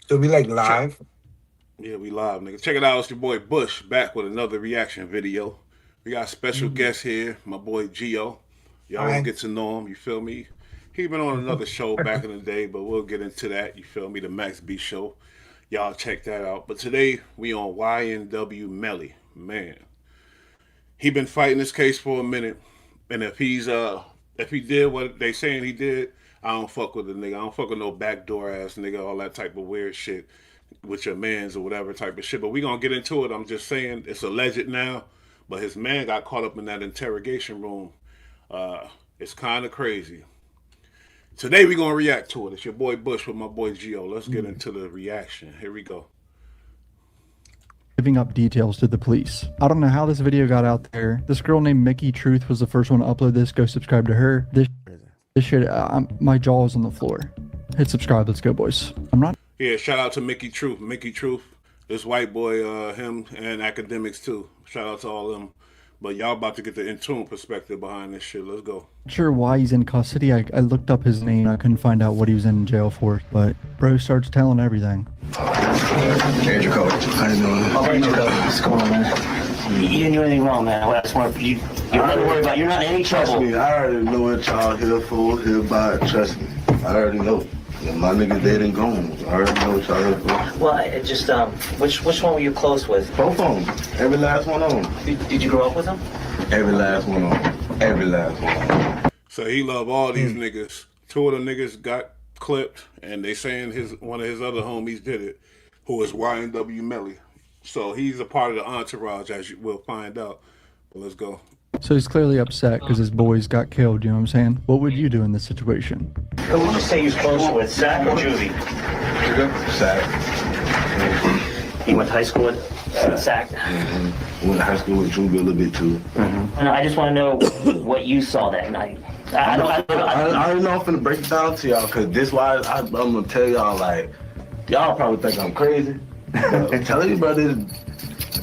So we like Check. live. Yeah, we live, nigga. Check it out. It's your boy Bush back with another reaction video. We got a special Mm. guest here, my boy Gio. Y'all gonna Hi. get to know him. You feel me? He been on another show back in the day, but we'll get into that. You feel me? The Max B show. Y'all check that out. But today we on N W Melly. Man, he been fighting this case for a minute, and if he did what they saying he did, I don't fuck with the nigga. I don't fuck with no backdoor ass nigga, all that type of weird shit with your mans or whatever type of shit. But we gonna get into it. I'm just saying it's alleged now, but his man got caught up in that interrogation room. It's kind of crazy. Today we gonna react to it. It's your boy Bush with my boy Gio. Let's get Mm. into the reaction. Here we go. Giving up details to the police. I don't know how this video got out there. This girl named Mickey Truth was the first one to upload this. Go subscribe to her. This shit, my jaw is on the floor. Hit subscribe. Let's go, boys. I'm not. Yeah, shout out to Mickey Truth. Mickey Truth, this white boy, him and academics too. Shout out to all of them. But y'all about to get the in tune perspective behind this shit. Let's go. Sure why he's in custody. I looked up his name. I couldn't find out what he was in jail for, but bro starts telling everything. Andrew Cole. How you doing? Oh, Andrew Cole. What's going on, man? You didn't do anything wrong, man. I just want you. You're not to worry about. You're not in any Trust trouble. me, I already know what y'all here for, here by. Trust me. I already know. And my niggas dead and gone. I already know what y'all here for. Well, it just which one were you close with? Both of them. Every last one of them. Did you grow up with them? Every last one of them. Every last one of them. So he love all these niggas. Two of the niggas got clipped, and they saying one of his other homies did it, who is N W Melly. So he's a part of the entourage, as you will find out. But let's go. So he's clearly upset because his boys got killed. You know what I'm saying? What would you do in this situation? Who would you say you're close with, Zach or Juvie? Sad. You went to high school with Zach. Went to high school with Drew a little bit too. And I just want to know what you saw that night. I already know I'm finna break it down to y'all, cause this why I'm gonna tell y'all, like, y'all probably think I'm crazy. But I'm telling you, brother,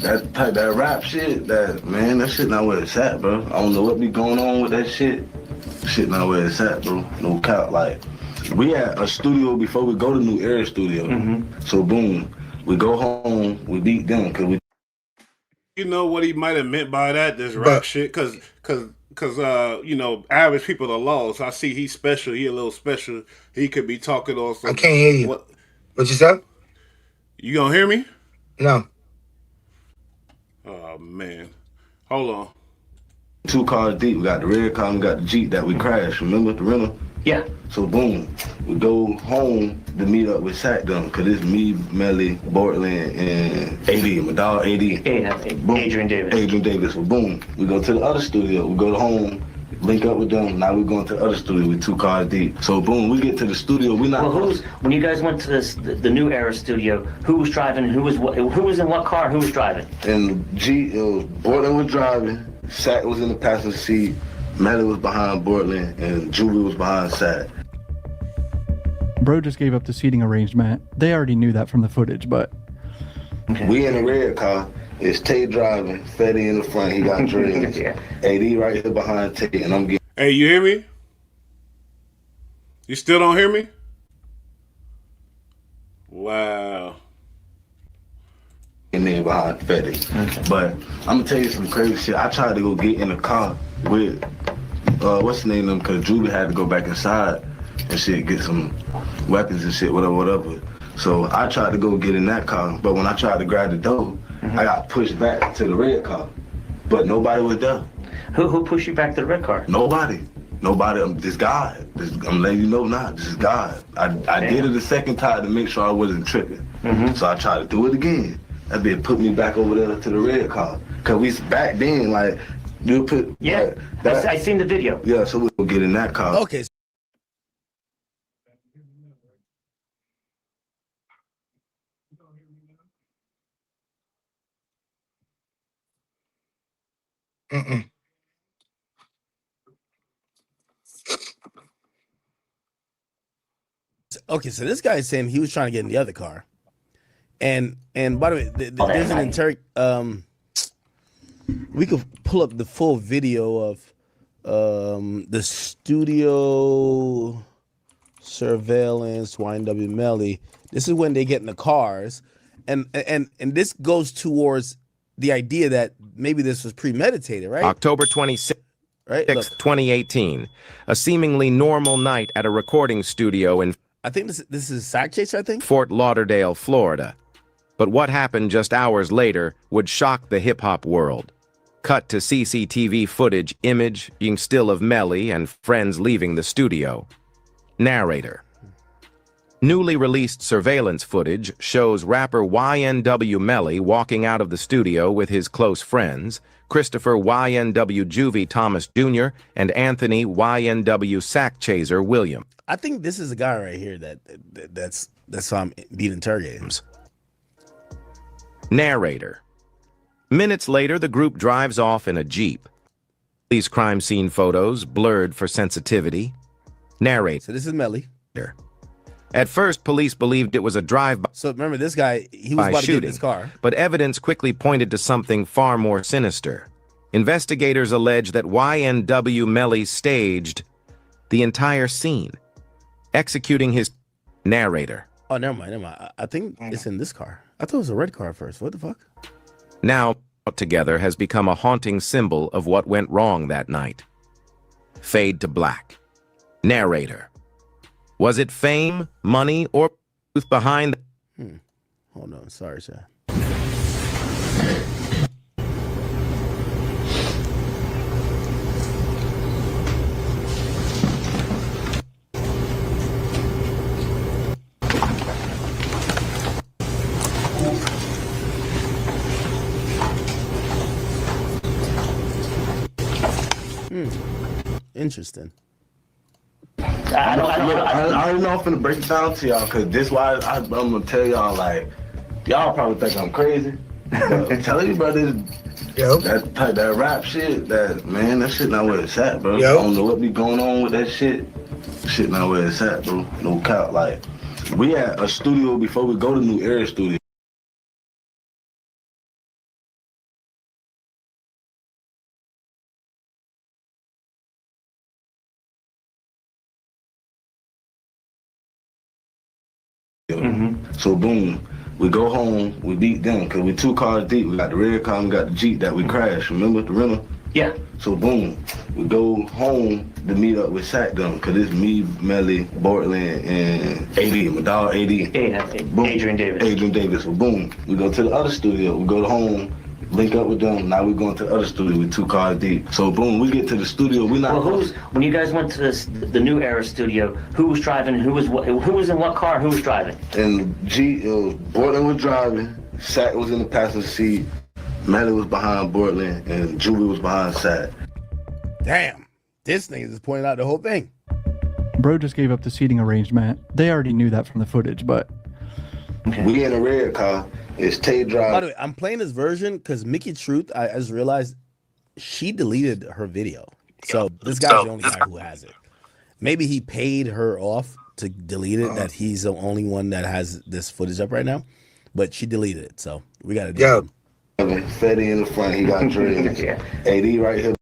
that rap shit, that shit not where it's at, bro. I don't know what be going on with that shit. Shit not where it's at, bro. No cap. Like, we at a studio before we go to New Era Studio. So boom, we go home, we beat them, cause we. You know what he might have meant by that? This rap But shit, cause you know, average people are lost. I see he's special. He a little special. He could be talking on I some can't hear you. what? What you said? You gonna hear me? No. Oh man, hold on. 2 cars deep. We got the red car, and we got the Jeep that we crashed. Remember the rental? Yeah. So boom, we go home to meet up with Sack them, cause it's me, Melly, Bortland, and AD, my dog AD. Yeah, Boom. Adrian Davis. Adrian Davis. So boom, we go to the other studio. We go to home, link up with them. Now we going to the other studio with 2 cars deep. So boom, we get to the studio. We not. Well, when you guys went to the New Era studio? Who was driving? And who was in what car? And who was driving? And Bortland was driving. Sack was in the passenger seat. Melly was behind Bortland, and Julie was behind Sack. Bro just gave up the seating arrangement. They already knew that from the footage, but Okay. We in the red car. It's Tay driving, Fetty in the front. He got dreams. Yeah. AD right here behind Tay, and I'm getting. Hey, you hear me? You still don't hear me? Wow. In there behind Fetty. Okay. But I'm gonna tell you some crazy shit. I tried to go get in the car with what's the name of them, cause Julie had to go back inside and shit, get some weapons and shit, whatever. So I tried to go get in that car, but when I tried to grab the door, I got pushed back to the red car. But nobody was there. Who pushed you back to the red car? Nobody. This God. I'm letting you know now, this is God. I did it the second time to make sure I wasn't tripping. So I tried to do it again. That bitch put me back over there to the red car. Cause we back then, like, you put Yeah. like, I seen the video. yeah, so we'll get in that car. Okay. Mm-mm. Okay, so this guy is saying he was trying to get in the other car, and by the way, there's an we could pull up the full video of the studio surveillance, N W Melly. This is when they get in the cars, and this goes towards the idea that maybe this was premeditated, right? October 26th, Right? Look, 2018. A seemingly normal night at a recording studio in I think this is Sack Chase, I think. Fort Lauderdale, Florida. But what happened just hours later would shock the hip-hop world. Cut to CCTV footage imaging still of Melly and friends leaving the studio. Narrator. Newly released surveillance footage shows rapper YNW Melly walking out of the studio with his close friends, Christopher YNW Juvie Thomas Jr. and Anthony YNW Sack Chaser William. I think this is the guy right here that's being interrogated. Narrator. Minutes later, the group drives off in a Jeep. These crime scene photos blurred for sensitivity. Narrator. So this is Melly. At first, police believed it was a drive-by So remember, this guy, he was about to get in his car. but evidence quickly pointed to something far more sinister. Investigators allege that YNW Melly staged the entire scene, executing his narrator. Oh, never mind. I think it's in this car. I thought it was a red car at first. What the fuck? Now, together has become a haunting symbol of what went wrong that night. Fade to black. Narrator. Was it fame, money, or truth behind? Hold on. Sorry, sir. Interesting. I don't I don't know if I'm finna break it down to y'all, cause this why I'm gonna tell y'all, like, y'all probably think I'm crazy. But I'm telling you, brother, that rap shit, that shit not where it's at, bro. Yep. I don't know what be going on with that shit. Shit not where it's at, bro. No cap. Like, we at a studio before we go to New Era Studio. So boom, we go home, we beat them, cause we 2 cars deep. We got the red car, we got the Jeep that we crashed. Remember the rental? Yeah. So boom, we go home to meet up with Sack them, cause it's me, Melly, Bortland, and AD, my dog AD. Yeah, Boom. Adrian Davis. Adrian Davis. So boom, we go to the other studio. We go to home, link up with them. Now we going to the other studio with 2 cars deep. So boom, we get to the studio. We not. Well, when you guys went to the New Era studio, who was driving? Who was in what car? Who was driving? And Bortland was driving. Sack was in the passenger seat. Melly was behind Bortland, and Julie was behind Sack. Damn. This nigga just pointed out the whole thing. Bro just gave up the seating arrangement. They already knew that from the footage, but We in a red car. It's Tay By drive. the way, I'm playing this version because Mickey Truth, I just realized she deleted her video. So this guy's the only guy who has it. Maybe he paid her off to delete it, that he's the only one that has this footage up right now. But she deleted it, so we got to do it. Fetty in the front, he got dreads. Yeah. AD right here.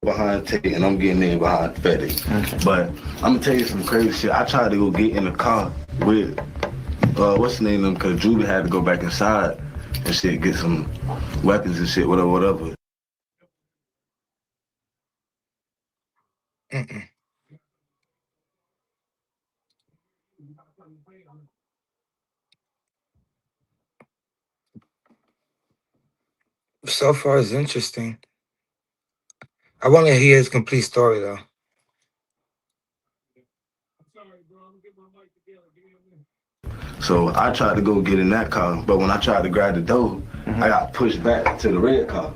Behind Tay, and I'm getting in behind Fetty. Okay. But I'm gonna tell you some crazy shit. I tried to go get in the car with what's the name of them, cause Julie had to go back inside and shit, get some weapons and shit, whatever. So far, it's interesting. I want to hear his complete story, though. So I tried to go get in that car, but when I tried to grab the door, I got pushed back to the red car.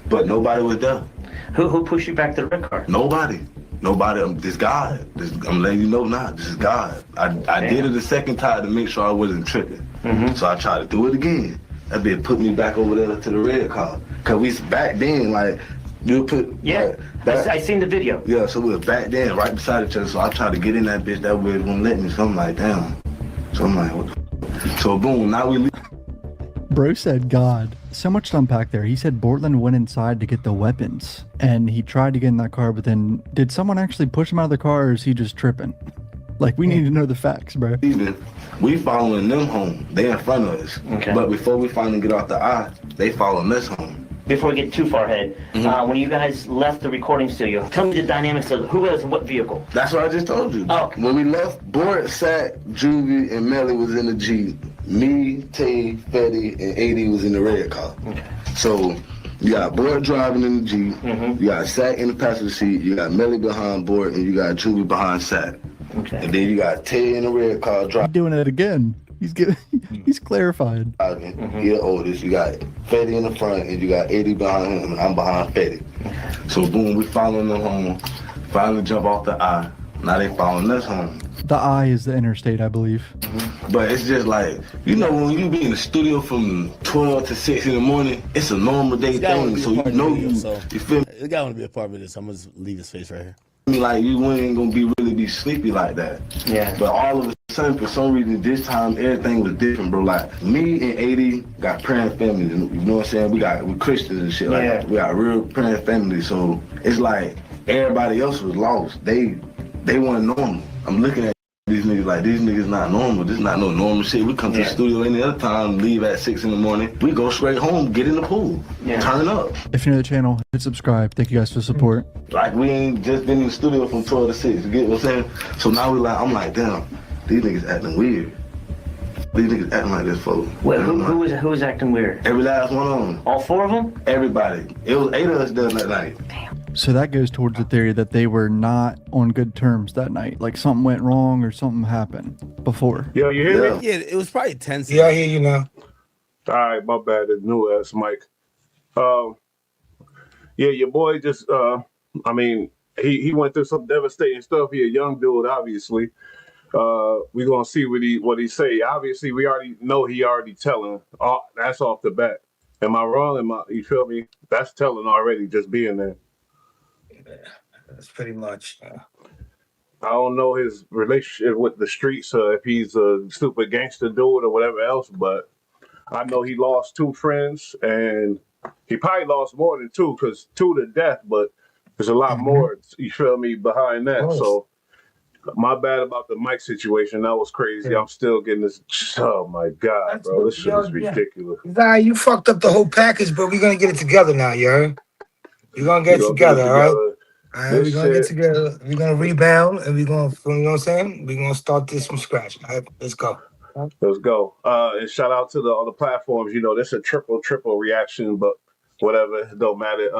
But nobody was there. Who pushed you back to the red car? Nobody. This God. I'm letting you know now, this is God. I did it a second time to make sure I wasn't tripping. So I tried to do it again. That bitch put me back over there to the red car. Cause we back then, like, you put I seen the video. Yeah, so we were back then, right beside each other. So I tried to get in that bitch, that bitch wouldn't let me. So I'm like, damn. So I'm like, what the f-? So boom, now we leave. Bro said God. So much to unpack there. He said Bortland went inside to get the weapons, and he tried to get in that car, but then did someone actually push him out of the car, or is he just tripping? Like, we need to know the facts, bro. We following them home. They in front of us. Okay. But before we finally get off the I, they following us home. Before we get too far ahead, when you guys left the recording studio, tell me the dynamics of who was in what vehicle. That's what I just told you. Oh. When we left, Bort, Sack, Juvie, and Melly was in the Jeep. Me, Tay, Fetty, and AD was in the red car. Okay. So you got Bort driving in the Jeep. You got Sack in the passenger seat. You got Melly behind Bort, and you got Juvie behind Sack. Okay. And then you got Tay in the red car He's driving. doing it again. He's clarifying. He the oldest. You got Fetty in the front, and you got 80 behind him, and I'm behind Fetty. So boom, we following them home. Finally jump off the I. Now they following us home. The I is the interstate, I believe. But it's just like, you know, when you be in the studio from 12 to 6 in the morning, it's a normal day thing. So you know you feel The guy want to be a part of this. I'm gonna leave his face right here. me, like you ain't gonna be really be sleepy like that. Yeah. But all of a sudden, for some reason, this time everything was different, bro. Like me and 80 got praying families. You know what I'm saying? We Christians and shit like that. We got real praying families. So it's like everybody else was lost. They weren't normal. I'm looking at these niggas like, these niggas not normal. This is not no normal shit. We come to the studio any other time, leave at 6 in the morning. We go straight home, get in the pool, turn up. If you're new to the channel, hit subscribe. Thank you guys for the support. Like we ain't just been in the studio from 12 to 6. You get what I'm saying? So now I'm like, damn, these niggas acting weird. These niggas acting like this, folks. Wait, who was acting weird? Every last one of them. All 4 of them? Everybody. It was 8 of us there that night. So that goes towards the theory that they were not on good terms that night. Like something went wrong or something happened before. Yo, you hear me? Yeah, it was probably tense. Yeah, I hear you now. All right, my bad. It's new ass Mike. Yeah, your boy just. I mean, he went through some devastating stuff. He a young dude, obviously. We gonna see what he say. Obviously, we already know he already telling. That's off the bat. Am I wrong? You feel me? That's telling already. Just being there. That's pretty much. I don't know his relationship with the streets, if he's a stupid gangster dude or whatever else, but I know he lost 2 friends, and he probably lost more than 2, because 2 to death, but there's a lot more, you feel me, behind that. So my bad about the mic situation. That was crazy. I'm still getting this. Oh my God, bro. This shit is ridiculous. Nah, you fucked up the whole package, but we're gonna get it together now, you heard? We're gonna get it together, all right? All right, we're gonna get together. We're gonna rebound, and we're gonna, you know what I'm saying? We're gonna start this from scratch. All right, let's go. Let's go. And shout out to all the platforms. You know, this a triple reaction, but whatever, it don't matter.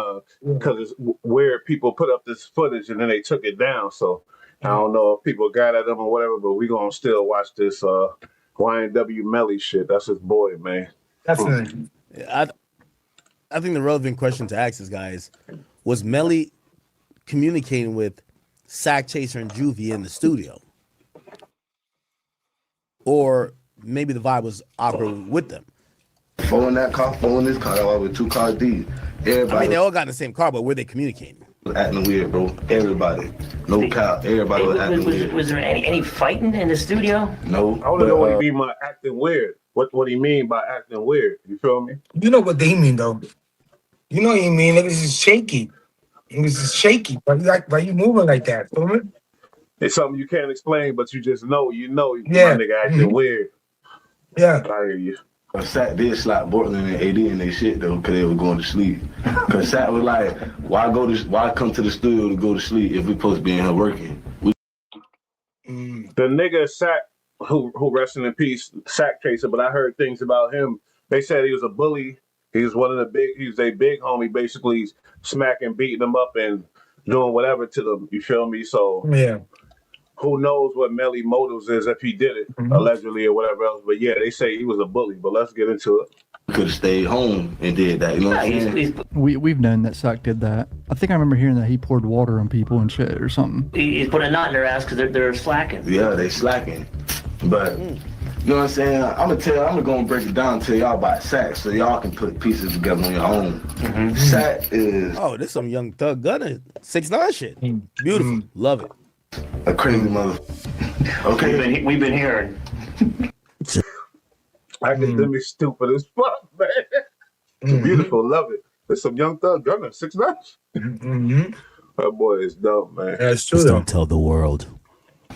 Because it's weird. People put up this footage and then they took it down. So I don't know if people got at them or whatever, but we gonna still watch this N W Melly shit. That's his boy, man. Definitely. I think the relevant question to ask this guy is, was Melly communicating with Sack Chaser and Juvie in the studio? Or maybe the vibe was operating with them. 4 in that car, 4 in this car, with 2 cars deep. Everybody. I mean, they all got in the same car, but were they communicating? was acting weird, bro. Everybody. No cap. Everybody was acting weird. Was there any fighting in the studio? No. I want to know what he mean by acting weird. What he mean by acting weird? You feel me? You know what they mean, though. You know what he mean. Niggas is shaky. Niggas is shaky. Why you moving like that? Feel me? It's something you can't explain, but you just know. You know, Yeah. my nigga acting weird. Yeah. I hear you. Sat did slap Portland and AD in their shit though, cause they were going to sleep. Cause Sat was like, why come to the studio to go to sleep if we supposed to be in here working? The nigga Sack, who resting in peace, Sack Chaser, but I heard things about him. They said he was a bully. He was he was a big homie, basically smacking, beating them up and doing whatever to them. You feel me? So Yeah. who knows what Melly motives is if he did it, allegedly or whatever else. But yeah, they say he was a bully, but let's get into it. Could have stayed home and did that, you know what I'm saying? We've known that Sack did that. I think I remember hearing that he poured water on people and shit or something. He's put a knot in their ass because they're slacking. Yeah, they slacking. But you know what I'm saying? I'm gonna go and break it down to y'all about Sack so y'all can put pieces together on your own. Sack is this some young thug gunner, 6ix9ine shit. Beautiful, love it. a crazy mother. Okay. We've been hearing. Academic stupid as fuck, man. It's beautiful, love it. There's some young thug gunner, 6'9". That boy is dumb, man. That's true. Just don't tell the world.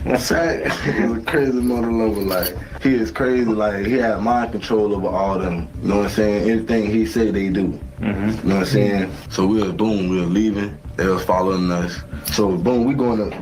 He's a crazy mother lover. Like, he is crazy. Like, he had mind control over all them. You know what I'm saying? Anything he say, they do. You know what I'm saying? So we were leaving. They was following us. So boom,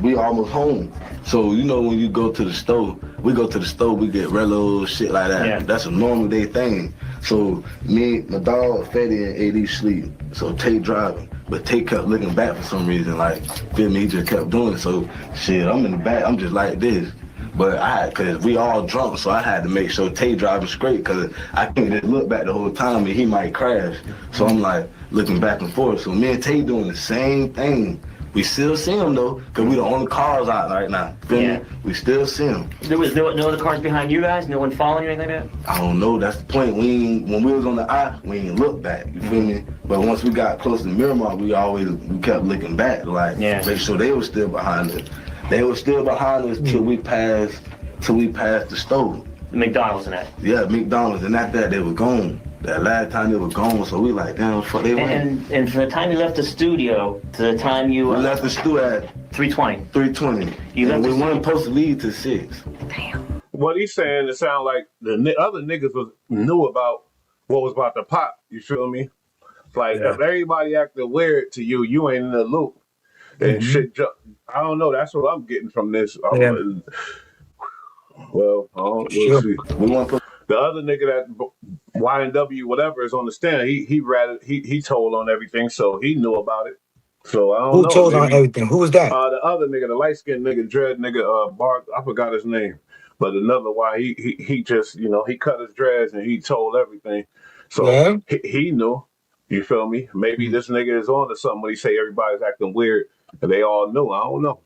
we almost home. So you know when you go to the store, we get Rello, shit like that. Yeah. That's a normal day thing. So me, my dog, Fetty, and AD sleep. So Tay driving. But Tay kept looking back for some reason. Like, feel me, he just kept doing it. So shit, I'm in the back, I'm just like this. But cause we all drunk, so I had to make sure Tay driving straight, cause I couldn't just look back the whole time and he might crash. So I'm like looking back and forth. So me and Tay doing the same thing. We still see him though, cause we the only cars out right now. Feel me? We still see him. There was no other cars behind you guys? No one following you, anything like that? I don't know, that's the point. When we was on the eye, we ain't look back, you feel me? But once we got close to Miramar, we kept looking back, like make sure they were still behind us. They were still behind us till we passed the store. The McDonald's and that. Yeah, McDonald's, and after that they were gone. That last time they were gone, so we like, damn, fuck, they went. And from the time you left the studio to the time you... We left the studio at 3:20. 3:20. And we weren't supposed to leave till 6. Damn. What he's saying, it sounds like the other niggas knew about what was about to pop. You feel me? Like, if everybody acting weird to you, you ain't in the loop. And shit, I don't know. That's what I'm getting from this. Well, we'll see. The other nigga that YNW whatever is on the stand. He told on everything, so he knew about it. So I don't know. Who told on everything? Who was that? The other nigga, the light skinned nigga, dread nigga, Bart. I forgot his name, but another why he just he cut his dreads and he told everything. So he knew. You feel me? Maybe this nigga is on to something when he say everybody's acting weird and they all knew. I don't know.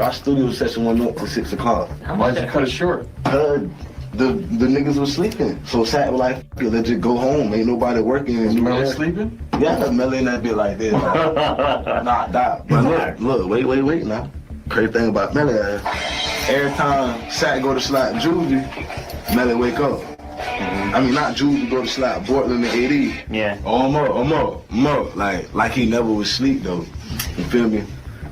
Our studio session went up to 6 o'clock. Why did you cut it short? The niggas was sleeping. So Sat was like, let's just go home. Ain't nobody working. And Melly sleeping? Yeah, Melly and that be like this. Knocked out. But look, wait now. Crazy thing about Melly, every time Sat go to slap Juvie, Melly wake up. I mean, not Juvie go to slap Portland and AD. Yeah. Oh, more. Like he never was asleep though. You feel me?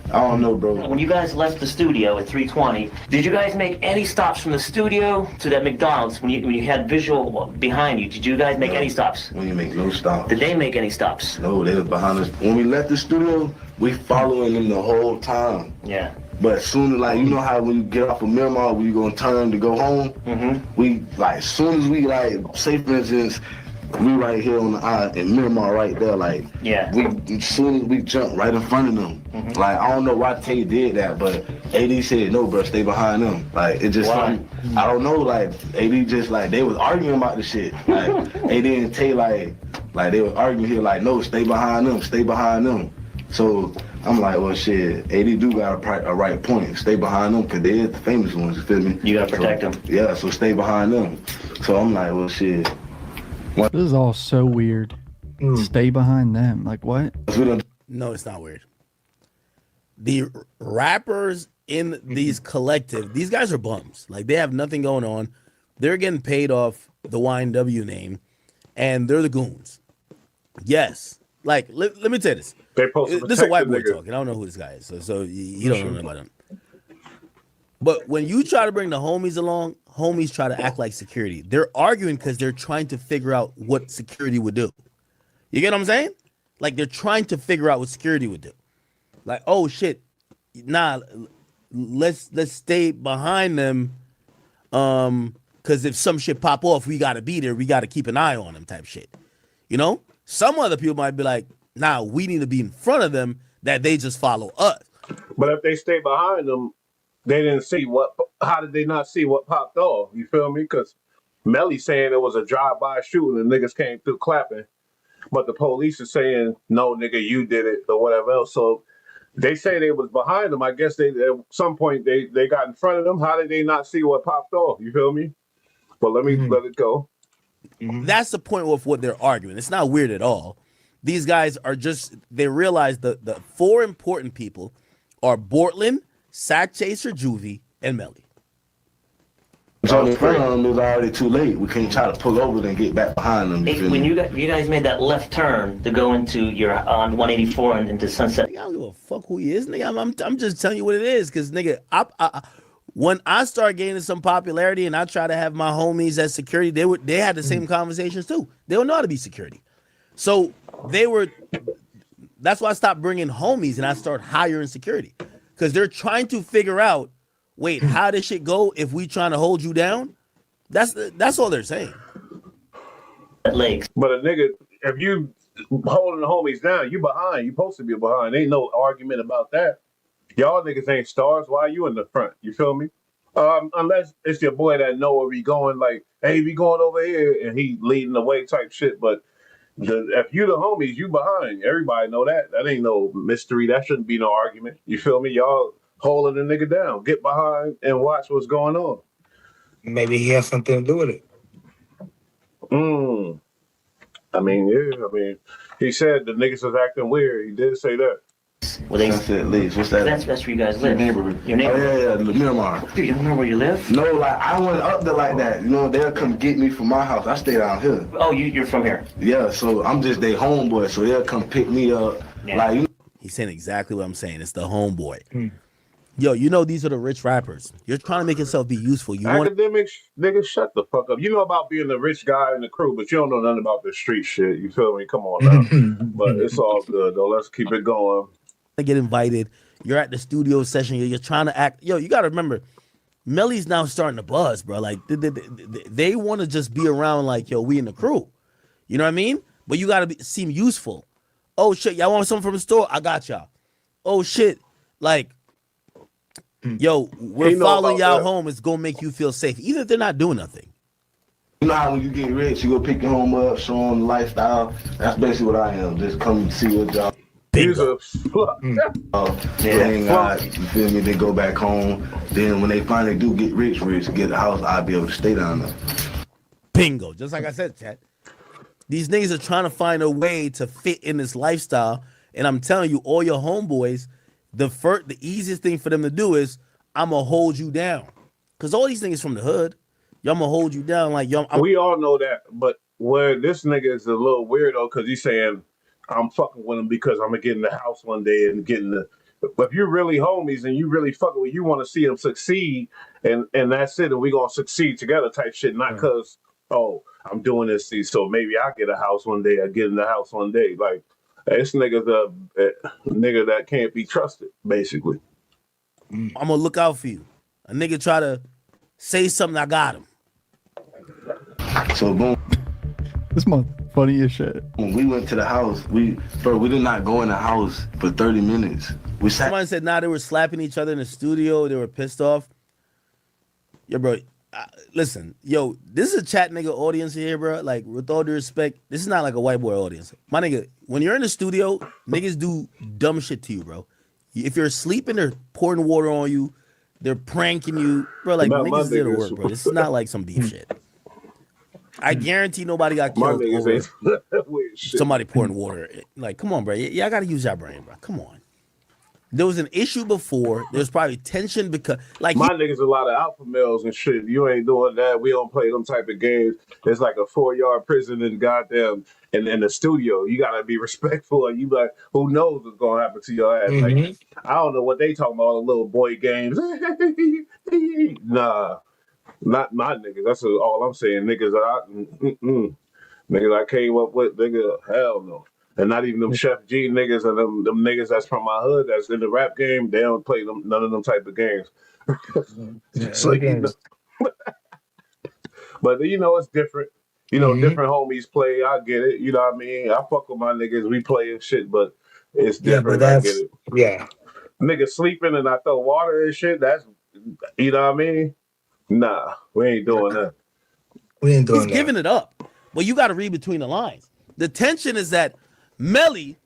I don't know, bro. When you guys left the studio at 3:20, did you guys make any stops from the studio to that McDonald's when you had visual behind you? Did you guys make any stops? We didn't make no stops. Did they make any stops? No, they was behind us. When we left the studio, we following them the whole time. Yeah. But as soon as, like, you know how when you get off of Miramar, when you gonna turn to go home, we, like, as soon as we, like, say for instance, we right here on the eye and Miramar right there, like, as soon as we jump right in front of them, like, I don't know why Tay did that, but AD said, no, bro, stay behind them. Like, it just, I don't know, like, AD just, like, they was arguing about the shit. Like, AD and Tay, like, they was arguing here, like, no, stay behind them. So, I'm like, well, shit, AD do got a right point. Stay behind them, because they is the famous ones, you feel me? You gotta protect them. Yeah, so stay behind them. So I'm like, well, shit. This is all so weird. Stay behind them. Like, what? No, it's not weird. The rappers in these collective, these guys are bums. Like, they have nothing going on. They're getting paid off the YNW name, and they're the goons. Yes. Like, let me tell you this. This is a white boy talking. I don't know who this guy is, so you don't know about him. But when you try to bring the homies along, homies try to act like security. They're arguing because they're trying to figure out what security would do. You get what I'm saying? Like, they're trying to figure out what security would do. Like, oh shit, nah, let's stay behind them, because if some shit pop off, we gotta be there. We gotta keep an eye on them, type shit. You know? Some other people might be like, nah, we need to be in front of them, that they just follow us. But if they stay behind them, they didn't see how did they not see what popped off? You feel me? Because Melly saying it was a drive-by shooting and niggas came through clapping. But the police is saying, no, nigga, you did it or whatever else. So they say they was behind them. I guess they at some point they got in front of them. How did they not see what popped off? You feel me? But let it go. That's the point of what they're arguing. It's not weird at all. These guys are just, they realize the four important people are Bortland, Sack Chaser, Juvie, and Melly. on in front of them, it was already too late. We can't try to pull over and get back behind them. When you guys made that left turn to go into your on 184 and into Sunset. I don't give a fuck who he is, nigga. I'm just telling you what it is, cause nigga, when I start gaining some popularity and I try to have my homies as security, they had the same conversations too. They don't know how to be security, so that's why I stopped bringing homies and I start hiring security, because they're trying to figure out, wait, how this shit go if we trying to hold you down? That's all they're saying. Legs. But a nigga, if you holding the homies down, you behind. You supposed to be behind. Ain't no argument about that. Y'all niggas ain't stars. Why are you in the front? You feel me? Unless it's your boy that know where we going, like, hey, we going over here, and he leading the way type shit. But if you the homies, you behind. Everybody know that. That ain't no mystery. That shouldn't be no argument. You feel me? Y'all holding the nigga down. Get behind and watch what's going on. Maybe he has something to do with it. I mean, he said the niggas was acting weird. He did say that. Well, they Sunset Lakes. What's that? that's where you guys live. Your neighborhood. Oh, yeah, Miramar. Dude, you don't remember where you live? No, like, I went up there like that. You know, they'll come get me from my house. I stay down here. Oh, you're from here. Yeah, so I'm just their homeboy, so they'll come pick me up. Yeah. Like, you know, He's saying exactly what I'm saying. It's the homeboy. Yo, you know these are the rich rappers. You're trying to make yourself be useful. You want Academics, niggas, shut the fuck up. You know about being the rich guy in the crew, but you don't know nothing about the street shit. You feel me? Come on now. But it's all good though. Let's keep it going. to get invited. You're at the studio session. You're trying to act. Yo, you got to remember, Melly's now starting to buzz, bro. Like they want to just be around. Like, yo, we in the crew. You know what I mean? But you got to seem useful. Oh shit, y'all want something from the store? I got y'all. Oh shit, like, yo, we're following y'all home. It's gonna make you feel safe, even if they're not doing nothing. You know how when you get rich, you go pick your home up, show them the lifestyle. That's basically what I am. Just come see what y'all. Bingo. Hang out, you feel me? They go back home. Then when they finally do get rich, get a house, I'll be able to stay down there. Bingo. Just like I said, chat. These niggas are trying to find a way to fit in this lifestyle. And I'm telling you, all your homeboys, the easiest thing for them to do is, I'm going to hold you down. Because all these niggas from the hood, y'all going to hold you down. Like, yo, we all know that. But where this nigga is a little weirdo, because he's saying, I'm fucking with him because I'm going to get in the house one day and get in the... But if you're really homies and you really fucking with, you want to see him succeed, and that's it, and we going to succeed together type shit, not because, oh, I'm doing this, so maybe I get a house one day, I get in the house one day. Like, this nigga's a nigga that can't be trusted, basically. I'm going to look out for you. A nigga try to say something, I got him. So, boom. This month, funny as shit. When we went to the house, we did not go in the house for 30 minutes. We sat. Somebody said, they were slapping each other in the studio. They were pissed off. Yo, bro, listen, yo, this is a chat nigga audience here, bro. Like, with all due respect, this is not like a white boy audience. My nigga, when you're in the studio, niggas do dumb shit to you, bro. If you're sleeping, they're pouring water on you. They're pranking you. Bro, like, niggas did the work, bro. This is not like some beef shit. I guarantee nobody got killed over somebody pouring water. Like, come on, bro. Yeah, I got to use that brain, bro. Come on. There was an issue before. There's probably tension because, like, my niggas a lot of alpha males and shit. You ain't doing that. We don't play them type of games. It's like a 4-yard prison in goddamn in the studio. You gotta be respectful. And you like, who knows what's gonna happen to your ass? Like, I don't know what they talking about. All the little boy games. Nah, not my niggas. That's all I'm saying. Niggas, niggas I came up with. Nigga, hell no. And not even them Chef G niggas and them niggas that's from my hood that's in the rap game, they don't play none of them type of games. So, you know. But you know, it's different. You know, different homies play. I get it. You know what I mean? I fuck with my niggas. We play and shit, but it's different. Yeah, but I get it. Yeah. Niggas sleeping and I throw water and shit. That's, you know what I mean? Nah, we ain't doing that. We ain't doing he's that. giving it up. But you got to read between the lines. The tension is that Melly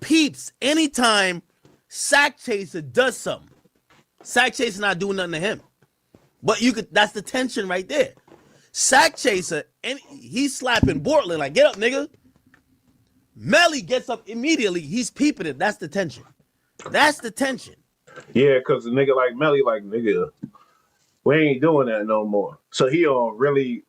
peeps anytime Sack Chaser does something. Sack Chaser not doing nothing to him. But that's the tension right there. Sack Chaser, and he's slapping Bortland like, get up, nigga. Melly gets up immediately. He's peeping it. That's the tension. That's the tension. Yeah, because a nigga like Melly, like, nigga, we ain't doing that no more. So he on really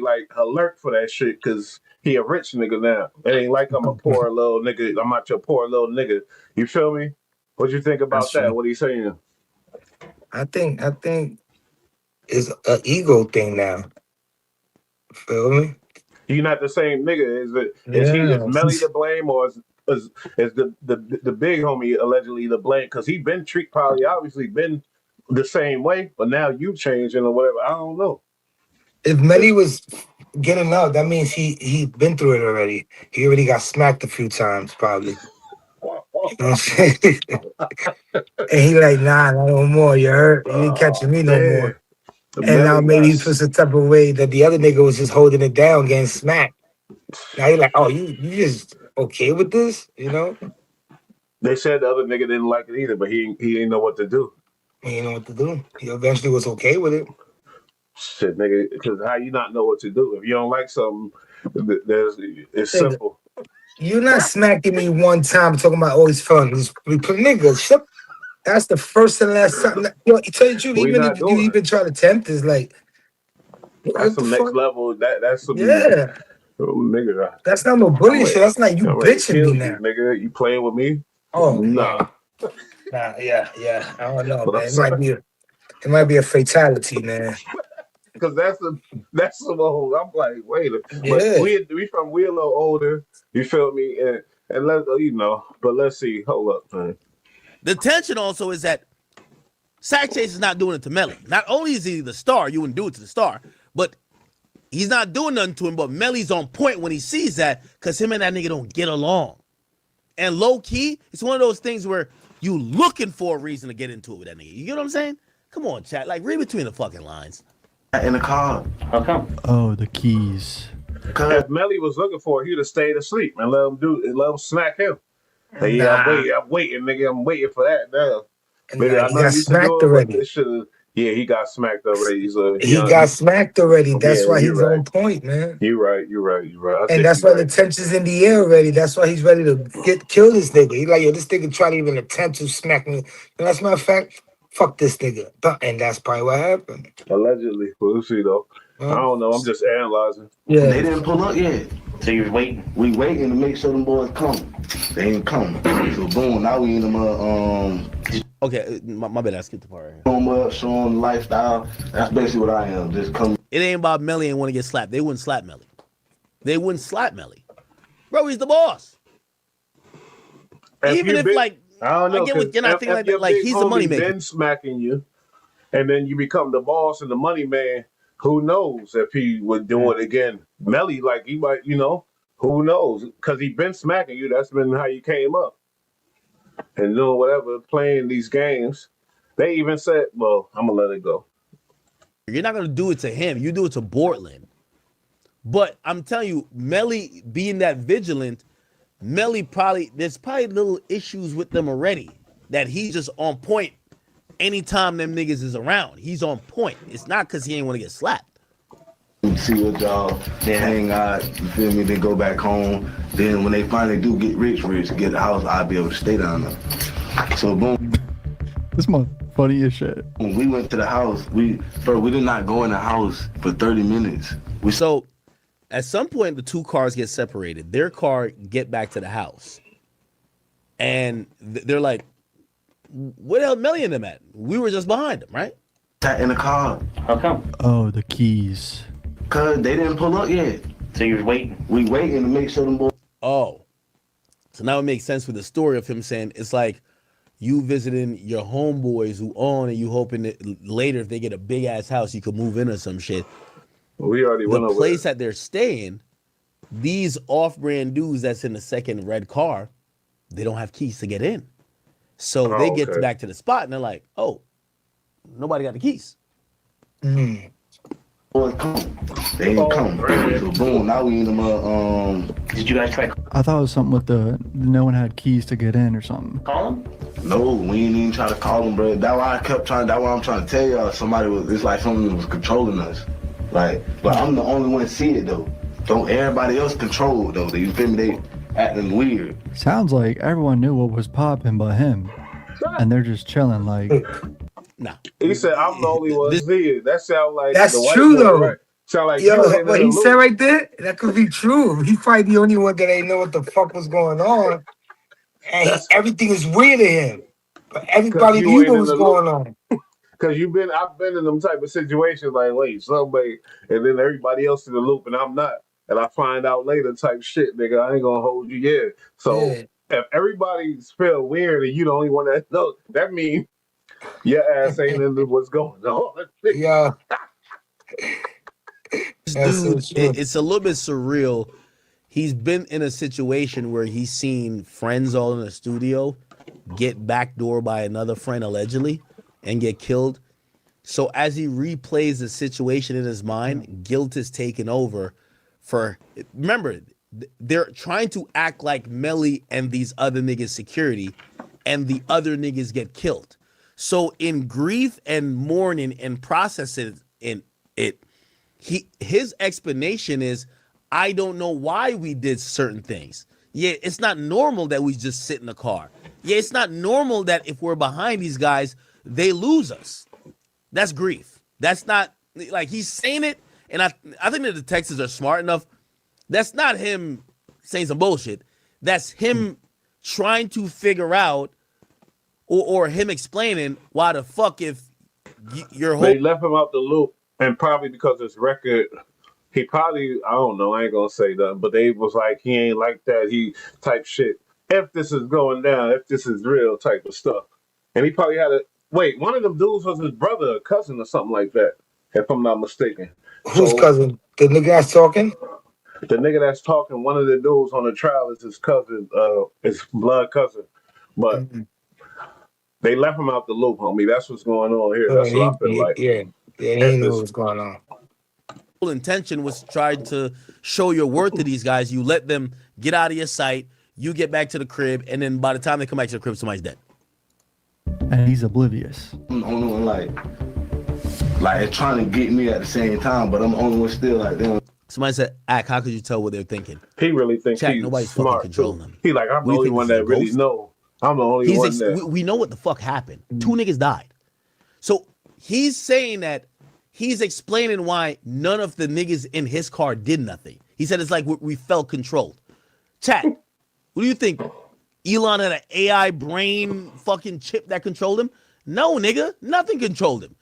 like alert for that shit because he a rich nigga now. It ain't like I'm a poor little nigga. I'm not your poor little nigga. You feel me? What you think about that? What he saying? I think it's an ego thing now. Feel me? You not the same nigga. Is Yeah. Melly to blame or is the big homie allegedly to blame? Because he been probably obviously been the same way, but now you changing or whatever. I don't know. If Melly was getting out, that means he been through it already. He already got smacked a few times, probably. You know what I'm saying? And he like, nah, no more. You hurt. You ain't catching me no more. And now maybe he feels some type of way that the other nigga was just holding it down, getting smacked. Now you're like, oh, you just okay with this, you know? They said the other nigga didn't like it either, but he didn't know what to do. He didn't know what to do. He eventually was okay with it. Shit, nigga, because how you not know what to do? If you don't like something, it's simple. You're not smacking me one time talking about always fun. Nigga, shut. That's the first and last time. Yo, tell you the truth, even if you even try to tempt, is like that's some next level. That's some nigga. That's not no bully shit. That's like you bitching me now, nigga. You playing with me? Oh nah. Yeah. I don't know, man. It might be a fatality, man. Because that's some old. I'm like, wait, but we from we a little older. You feel me? And let but let's see. Hold up, man. The tension also is that Sack Chase is not doing it to Melly. Not only is he the star, you wouldn't do it to the star, but he's not doing nothing to him. But Melly's on point when he sees that because him and that nigga don't get along. And low key, it's one of those things where you looking for a reason to get into it with that nigga. You get what I'm saying? Come on, chat. Like, read between the fucking lines. In the car. How come? Oh, the keys. If Melly was looking for it, he'd have stayed asleep and let him smack him. Like, I'm waiting, nigga. I'm waiting for that now. Maybe I know you smacked already. Yeah, he got smacked already. He got smacked already. That's why he's on point, man. You're right. And that's why the tension's in the air already. That's why he's ready to kill this nigga. He's like, yo, this nigga try to even attempt to smack me. And as a matter of fact, fuck this nigga. And that's probably what happened. Allegedly. We'll see, though. I don't know. I'm just analyzing. Yeah. They didn't pull up yet. So you're waiting? We waiting to make sure them boys come. They ain't coming. So boom, now we in them Okay, my bad. I skipped the part right here. Showing lifestyle. That's basically what I am. Just come. It ain't about Melly and want to get slapped. They wouldn't slap Melly. Bro, he's the boss. Even if like I don't know. I get what you're not thinking like that. Like he's the money maker. Then smacking you, and then you become the boss and the money man. Who knows if he would do it again? Melly, like he might, who knows? Because he been smacking you. That's been how you came up. And doing whatever, playing these games. They even said, well, I'm going to let it go. You're not going to do it to him. You do it to Bortland. But I'm telling you, Melly being that vigilant, there's probably little issues with them already. That he's just on point anytime them niggas is around. He's on point. It's not because he ain't want to get slapped. See what y'all hang out, you feel me? Then go back home. Then when they finally do get rich, get a house, I'll be able to stay down there. So boom. This my funny as shit. When we went to the house, we did not go in the house for 30 minutes. So at some point the two cars get separated. Their car get back to the house. And they're like, where the hell Melly and them at? We were just behind them, right? Sat in the car. How come? Oh, the keys. Cause they didn't pull up yet. So you're waiting? We waiting to make sure them boys. Oh. So now it makes sense with the story of him saying it's like you visiting your homeboys who own and you hoping that later if they get a big ass house you could move in or some shit. Well, we already went over the place that they're staying, these off-brand dudes that's in the second red car, they don't have keys to get in. So they get back to the spot and they're like, oh, nobody got the keys. Boys come. They ain't come. So boom, now we in them Did you guys try I thought it was something with no one had keys to get in or something. call them? No, we ain't even try to call them, bro. That's why I'm trying to tell y'all it's like something was controlling us. Like, but I'm the only one to see it though. Don't everybody else control it though. You feel me? They acting weird. Sounds like everyone knew what was popping but him. And they're just chilling like Nah. He said, "I'm the only one This seeing." That sound like the That's white true boy, right? though. Sound like you Yo, ain't in what the he said loop right there, that could be true. He's probably the only one that ain't know what the fuck was going on. And that's everything is weird to him. But because everybody you knew ain't what in was the loop. going on. Because I've been in them type of situations like, wait, somebody, and then everybody else in the loop, and I'm not, and I find out later type shit, nigga. I ain't gonna hold you, yeah. So Yeah. if everybody's feel weird and you the only one that knows, that means your ass ain't into what's going on. Yo, that's so dude, true. it's a little bit surreal. He's been in a situation where he's seen friends all in the studio get backdoored by another friend allegedly and get killed. So as he replays the situation in his mind, guilt is taken over for, remember, they're trying to act like Melly and these other niggas security, and the other niggas get killed. So in grief and mourning and processing in it, his explanation is, I don't know why we did certain things. Yeah, it's not normal that we just sit in the car. Yeah, it's not normal that if we're behind these guys, they lose us. That's grief. That's not like he's saying it, and I think that the Texans are smart enough. That's not him saying some bullshit. That's him trying to figure out, or him explaining why the fuck if your whole They left him out the loop, and probably because his record, he probably, I don't know, I ain't gonna say that, but they was like, he ain't like that, he type shit. If this is going down, if this is real type of stuff. And he probably had one of them dudes was his brother or cousin or something like that, if I'm not mistaken. Whose So cousin? The nigga that's talking? the nigga that's talking, one of the dudes on the trial is his cousin, his blood cousin. But Mhm. they left him out the loop, homie. That's what's going on here. That's what I feel like. Yeah, he If knew what it's was going on. intention was trying to show your worth to these guys. You let them get out of your sight. You get back to the crib, and then by the time they come back to the crib, somebody's dead. And he's oblivious. I'm the only one like it's trying to get me at the same time, but I'm the only one still like them. Somebody said, "Ack, how could you tell what they're thinking?" he really thinks Chat, he's nobody's fucking smart controlling too. him. He like, I'm What the do you only think, one this is a that really ghost? know. I'm the only one that We know what the fuck happened. Two niggas died. So he's saying that he's explaining why none of the niggas in his car did nothing. He said it's like we felt controlled. Chat, what do you think? Elon had an AI brain fucking chip that controlled him? No, nigga, nothing controlled him.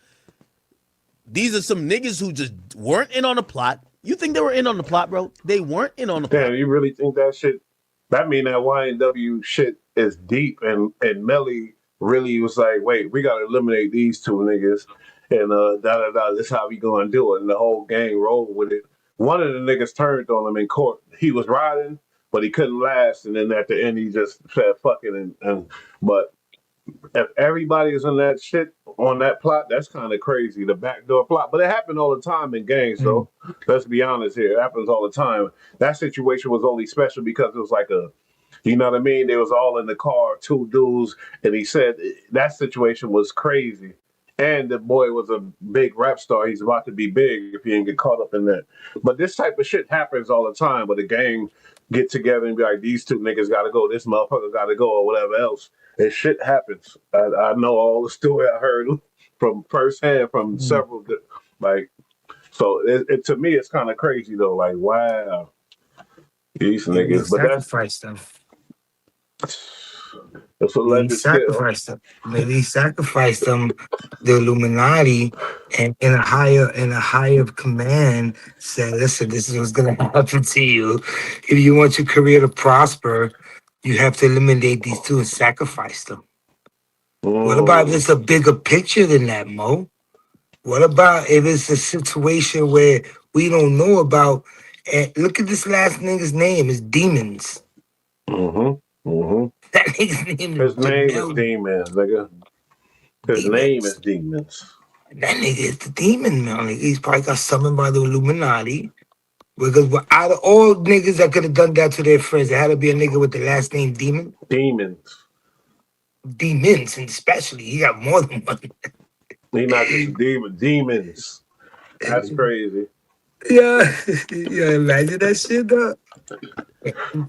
These are some niggas who just weren't in on the plot. You think they were in on the plot, bro? They weren't in on the plot. damn, you really think that shit? That mean that YNW shit is deep, and Melly really was like, wait, we gotta eliminate these two niggas, and da da da. This how we gonna do it, and the whole gang rolled with it. One of the niggas turned on him in court. He was riding, but he couldn't last, and then at the end he just said fuck it, and but if everybody is in that shit on that plot, that's kind of crazy. The backdoor plot, but it happened all the time in gangs, though. Let's be honest here, it happens all the time. That situation was only special because it was like a, you know what I mean? They was all in the car, two dudes, and he said that situation was crazy. And the boy was a big rap star. He's about to be big if he didn't get caught up in that. But this type of shit happens all the time. But the gang get together and be like, these two niggas got to go. This motherfucker got to go, or whatever else. And shit happens. I know all the story I heard from firsthand from several. Like, so to me, it's kind of crazy though. Like, wow, these Yeah, he niggas. But sacrificed them. that's a He legend still. sacrificed them. Maybe he sacrificed them. The Illuminati and in a higher command said, "Listen, this is what's gonna happen to you. If you want your career to prosper, you have to eliminate these two and sacrifice them." What about if it's a bigger picture than that, Mo? What about if it's a situation where we don't know about? And look at this last nigga's name. It's Demons. That nigga's name His is name is Jamel Demons, nigga. His name is Demons. Demons. That nigga is the demon, man. He's probably got summoned by the Illuminati. Because out of all niggas that could have done that to their friends, it had to be a nigga with the last name Demon. Demons. Demons, and especially. He got more than one. He not just a demon. Demons. That's crazy. Yeah. Yeah, imagine that shit, though.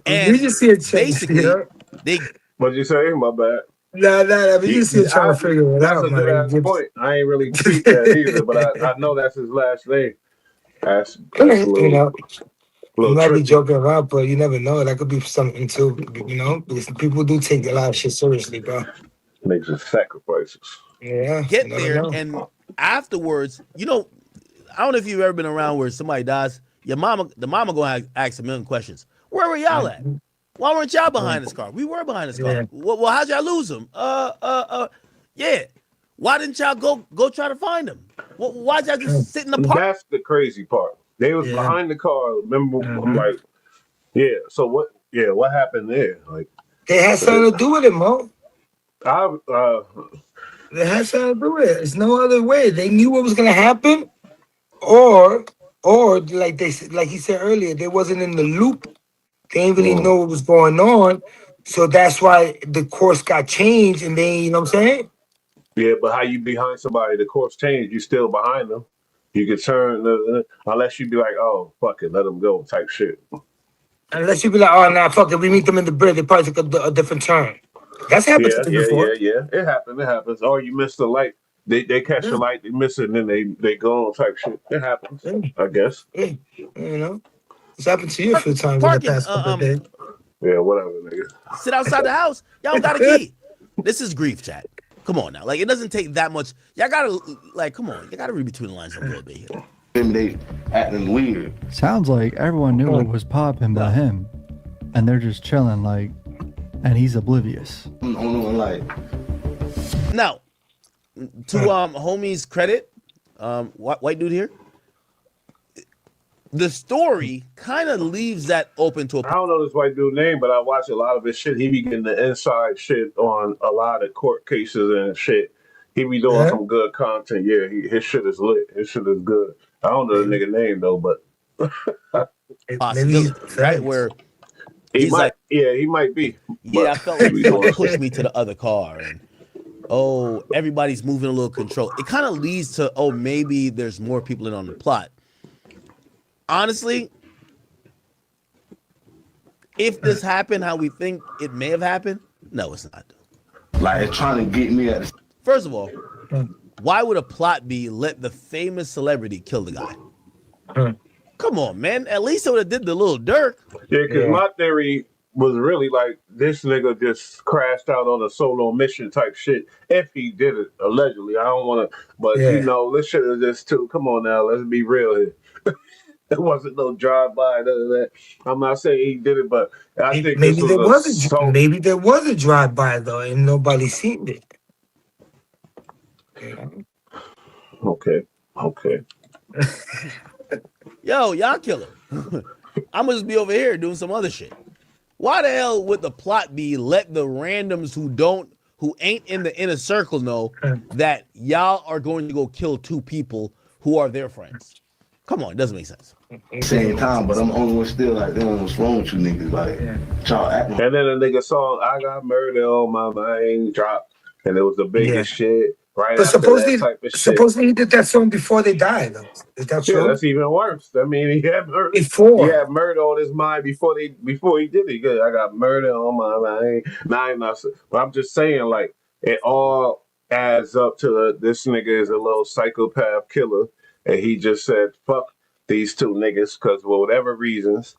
And You just see a change, basically, you know? they What'd you say? My bad. Nah. But you still trying to figure it That's out, a man. good ass point. I ain't really peeped that either, but I know that's his last name. That's a You know, you might be trippy. joking around, but you never know. That could be something too, you know? Because people do take a lot of shit seriously, bro. Makes some sacrifices. Yeah, you Get never there, know. and afterwards, I don't know if you've ever been around where somebody dies. The mama gonna ask a million questions. Where were y'all at? Why weren't y'all behind this car? We were behind this car. Yeah. Well, how'd y'all lose him? Yeah. Why didn't y'all go try to find him? Why'd y'all just sit in the park? That's the crazy part. They was behind the car. Remember, I'm like, yeah. So what? Yeah, what happened there? Like, They had something to do with it, Mo. I They had something to do with it. There's no other way. They knew what was gonna happen, or like like he said earlier, they wasn't in the loop. They didn't really know what was going on, so that's why the course got changed. And then, you know what I'm saying? yeah, but how you behind somebody? The course changed. You still behind them. You can turn unless you be like, oh fuck it, let them go type shit. Unless you be like, oh nah, fuck it, we meet them in the bridge. They probably took a different turn. That's happened to me before. Yeah. It happens. Or you miss the light. They catch the light, they miss it, and then they go on type shit. It happens, I guess. Yeah. You know, it's happened to you a few times in the Parking, past couple of days. Yeah, whatever, nigga. Sit outside the house. Y'all don't got a key. This is grief, chat. Come on now. Like, it doesn't take that much. Y'all gotta, come on. You gotta read between the lines a little bit here. They acting weird. Sounds like everyone knew it was popping by him, and they're just chilling, like, and he's oblivious. I'm the only one like. Now, to homie's credit, white dude here, the story kind of leaves that open to a. I don't know this white dude name, but I watch a lot of his shit. He be getting the inside shit on a lot of court cases and shit. He be doing some good content. Yeah, his shit is lit. His shit is good. I don't know the nigga name though, but possibility, right? Where he might be. Yeah, I felt like someone pushed me to the other car, and everybody's moving a little control. It kind of leads to maybe there's more people in on the plot. Honestly, if this happened how we think it may have happened, no, it's not. Like, it's trying to get me at the... First of all, why would a plot be let the famous celebrity kill the guy? Come on, man. At least it would have did the little Dirk. Yeah, because my theory was really like this nigga just crashed out on a solo mission type shit. If he did it, allegedly. I don't want to, but this shit is just too. Come on now, let's be real here. There wasn't no drive-by, none of that. I'm not saying he did it, but I think maybe there was a drive-by though, and nobody seen it. Okay. Yo, y'all killer. I'm gonna just be over here doing some other shit. Why the hell would the plot be let the randoms who ain't in the inner circle know that y'all are going to go kill two people who are their friends? Come on, it doesn't make sense. Same time, but I'm the only one still like, damn, what's wrong with you niggas? Like, y'all acting. And then a nigga song, I got murder on my mind, dropped, and it was the biggest shit. Right, but supposedly he did that song before they died, though. Is that true? Yeah, that's even worse. I mean, he had murder on his mind before he did it. Good, I got murder on my mind. But I'm just saying, like, it all adds up to this nigga is a little psychopath killer, and he just said fuck these two niggas because for whatever reasons,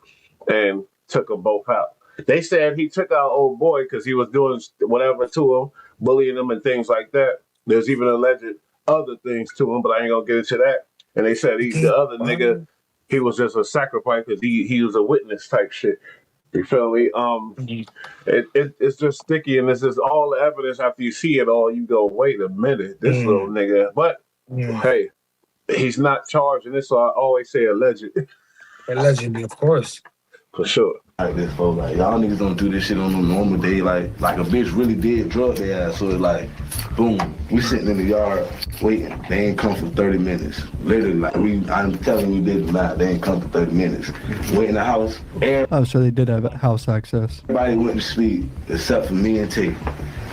and took them both out. They said he took out old boy because he was doing whatever to him, bullying him and things like that. There's even alleged other things to him, but I ain't gonna get into that. And they said the other nigga, he was just a sacrifice because he was a witness type shit. You feel me? It's just sticky, and this is all the evidence. After you see it all, you go, wait a minute, this little nigga. But hey, he's not charged in this, so I always say alleged. Allegedly, of course. For sure. Like this, folks. Like, y'all niggas don't do this shit on a normal day. Like a bitch really did drug their ass. So it's like, boom, we sitting in the yard waiting. They ain't come for 30 minutes. Literally, like, I'm telling you, did not. They ain't come for 30 minutes. Wait in the house. So they did have house access. Everybody went to sleep except for me and Tay.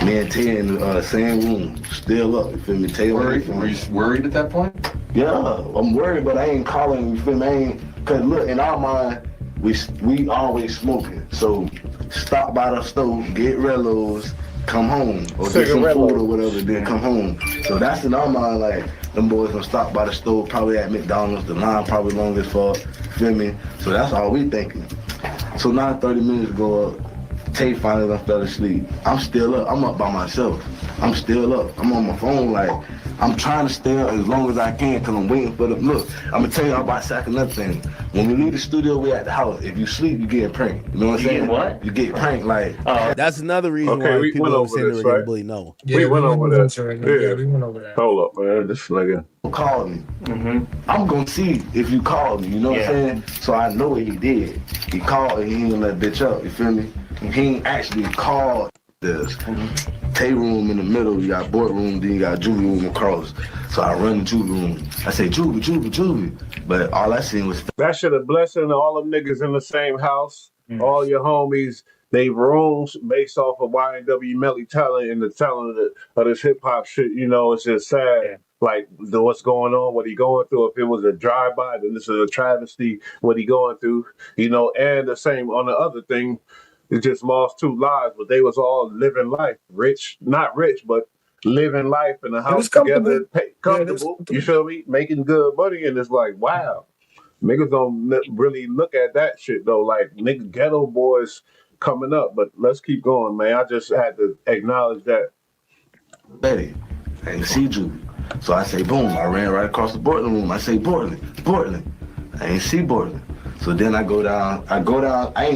Me and Tay in the same room, still up. You feel me? Tay were you worried at that point? Yeah, I'm worried, but I ain't calling. You feel me? Cause look, in our mind, we always smoking. So stop by the stove, get Rellos, come home or get some food or whatever, then come home. So that's in our mind, like, them boys gonna stop by the store, probably at McDonald's, the line probably long as fuck, feel me? So that's all we thinking. So now 30 minutes go up, Tay finally done fell asleep. I'm still up, I'm up by myself. I'm still up, I'm on my phone, like, I'm trying to stay up as long as I can because I'm waiting for them. Look, I'm going to tell you about second another thing. When we leave the studio, we at the house. If you sleep, you get pranked. You know what I'm saying? You get what? You get pranked, like. That's another reason why we people went don't over say they this, were getting right? bullied. No. Yeah, we went over that. Yeah, we went over that. Hold up, man. This nigga. Call me. I'm going to see if you called me. You know what I'm saying? So I know what he did. He called and he didn't let bitch up. You feel me? He ain't actually called this. Tay room in the middle, you got boardroom, then you got juvie room across. So I run the juvie room. I say, juvie. But all I seen was... That shit a blessing. All them niggas in the same house. All your homies, they rooms based off of YNW Melly talent and the talent of this hip-hop shit. You know, it's just sad. Like, what's going on, what he going through. If it was a drive-by, then this is a travesty, what he going through. You know, and the same on the other thing, it just lost 2 lives, but they was all living life. Rich, not rich, but living life in a house together, comfortable, you feel me? Making good money, and it's like, wow. Niggas don't really look at that shit, though. Like, nigga, ghetto boys coming up, but let's keep going, man. I just had to acknowledge that. Betty, I ain't see Judy. So I say, boom, I ran right across the Portland room. I say, Portland. I ain't see Portland. So then I ain't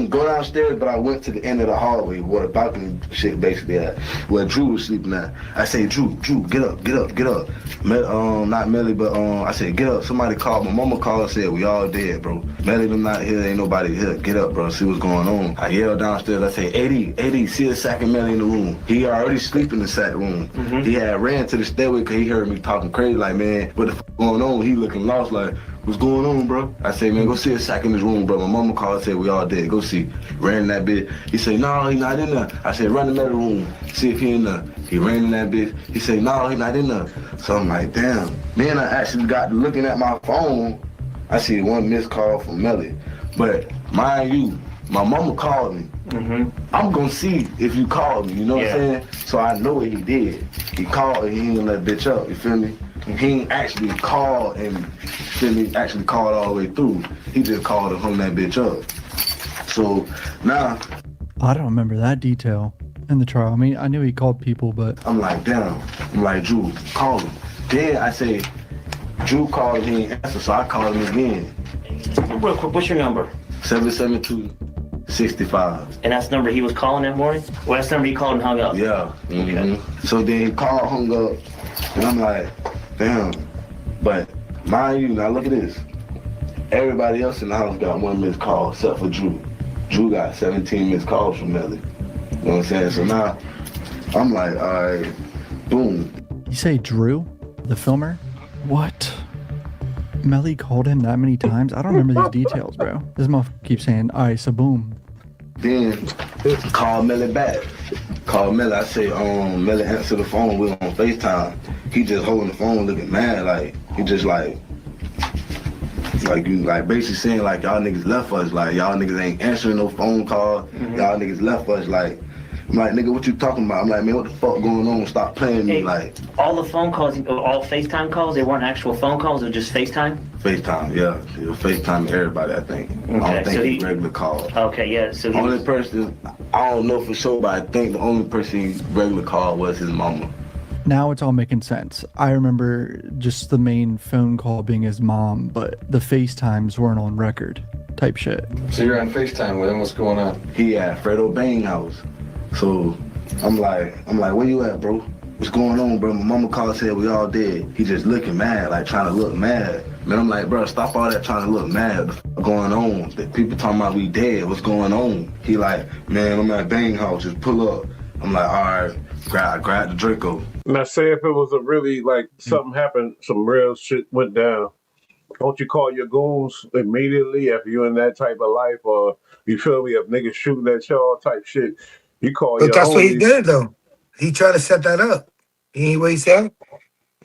go downstairs, but I went to the end of the hallway where the balcony shit basically at, where Drew was sleeping at. I say, Drew, get up. Not Melly, but I said, get up. Somebody called, my mama called and said, we all dead, bro. Melly, them not here, ain't nobody here. Get up, bro, see what's going on. I yelled downstairs, I say, AD, see the second Melly in the room. He already sleep in the second room. He had ran to the stairway because he heard me talking crazy, like, man, what the fuck going on? He looking lost, like, what's going on, bro? I say, man, go see a second in his room, bro. My mama called and said, we all dead. Go see. Ran in that bitch. He said, no, he not in there. I said, run in the middle room. See if he in there. He ran in that bitch. He said, no, he not in there. So I'm like, damn. Then I actually got to looking at my phone. I see one missed call from Melly. But mind you, my mama called me. I'm going to see if you called me. You know what I'm saying? So I know what he did. He called and he didn't let bitch up. You feel me? He ain't actually called and actually called all the way through. He just called and hung that bitch up. So now I don't remember that detail in the trial. I mean, I knew he called people, but I'm like, damn. I'm like, Drew, call him. Then I say, Drew called him, he ain't answer, so I called him again. Real quick, what's your number? 772-65. And that's the number he was calling that morning? Well, that's the number he called and hung up? Yeah. So then he called, hung up, and I'm like, damn. But mind you, now look at this. Everybody else in the house got 1 missed call except for Drew. Drew got 17 missed calls from Melly. You know what I'm saying? So now I'm like, all right, boom. you say Drew, the filmer? What? Melly called him that many times? I don't remember these details, bro. This motherfucker keeps saying, all right, so boom. Then call Melly back. Call Melly. I say, Melly answer the phone. We're on FaceTime. He just holding the phone looking mad. Like, he just like basically saying like, y'all niggas left us. Like, y'all niggas ain't answering no phone calls. Y'all niggas left us. Like, I'm like, nigga, what you talking about? I'm like, man, what the fuck going on? Stop playing me. Like, all the phone calls, all FaceTime calls, they weren't actual phone calls, they were just FaceTime? FaceTime, yeah. He was FaceTime everybody, I think. Okay, I don't think so he regular called. Okay, yeah. So he only person, I don't know for sure, but I think the only person he regular called was his mama. Now it's all making sense. I remember just the main phone call being his mom, but the FaceTimes weren't on record type shit. So you're on FaceTime with him, what's going on? He at Fredo Bang house. So I'm like, where you at, bro? What's going on, bro? My mama called and said we all dead. He just looking mad, like trying to look mad. Man, I'm like, bro, stop all that trying to look mad. What's going on? The people talking about we dead. What's going on? He like, man, I'm at Bang house. Just pull up. I'm like, all right, grab the Draco. Now, say if it was a really, like, something happened, some real shit went down, don't you call your goons immediately if you're in that type of life, or you feel me, if niggas shooting at y'all type shit, you call your But that's homies. what he did, though. He tried to set that up. You know what he said?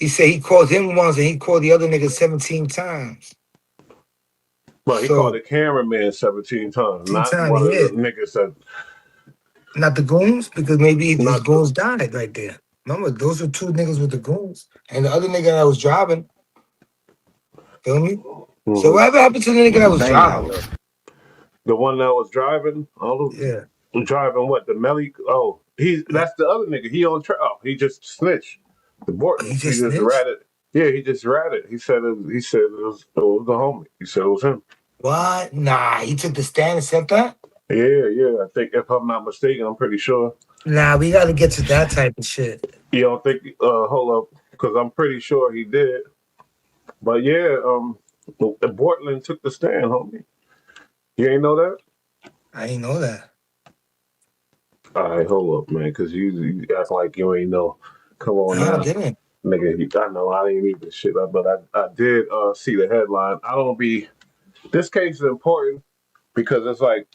He said he called him once and he called the other nigga 17 times. But he called the cameraman 17 times, not one of the niggas that... Not the goons, because maybe his Not the. goons died right there. Remember, those are two niggas with the goons, and the other nigga that was driving. Feel me? So Mhm. whatever happened to the nigga that was Thank driving? God. The one that was driving. All Yeah, driving what? The Melly. Oh, yeah. that's the other nigga. He on trial. Oh, he just snitched. The He Bortons. He just just snitched. ratted. Yeah, he just ratted. He said it was the homie. He said it was him. What? Nah, he took the stand and said that. Yeah. I think if I'm not mistaken, I'm pretty sure. Nah, we got to get to that type of shit. You don't think? Hold up, because I'm pretty sure he did. But yeah, Bortland took the stand, homie. You ain't know that? I ain't know that. All right, hold up, man, because you act like you ain't know. Come on Nah, I now, didn't. nigga. I know I didn't read this shit, but I did see the headline. I don't be. This case is important because it's like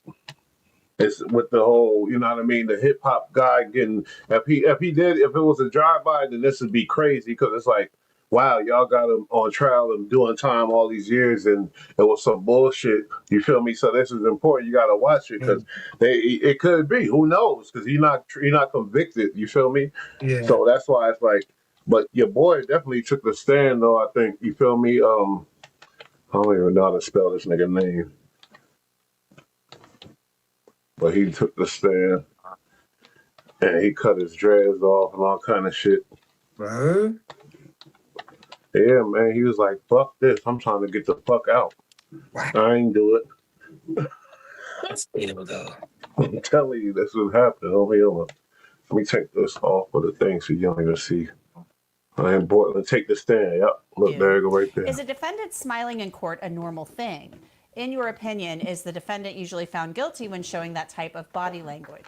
it's with the whole, you know what I mean, the hip hop guy getting if it was a drive by, then this would be crazy because it's like, wow, y'all got him on trial and doing time all these years, and it was some bullshit. You feel me? So this is important. You got to watch it because it could be. Who knows? Because he not convicted. You feel me? Yeah. So that's why it's like. But your boy definitely took the stand, though. I think you feel me. I don't even know how to spell this nigga name, but he took the stand. And he cut his dreads off and all kind of shit. Bro, Yeah, man. He was like, "Fuck this! I'm trying to get the fuck out. wow. I ain't do it." That's ill, though. I'm telling you, that's what happened. Let me take this off of the thing so you don't even see. I ain't bored. Let's take the stand. Yep. Look, there you go, right there. Is a defendant smiling in court a normal thing? In your opinion, is the defendant usually found guilty when showing that type of body language?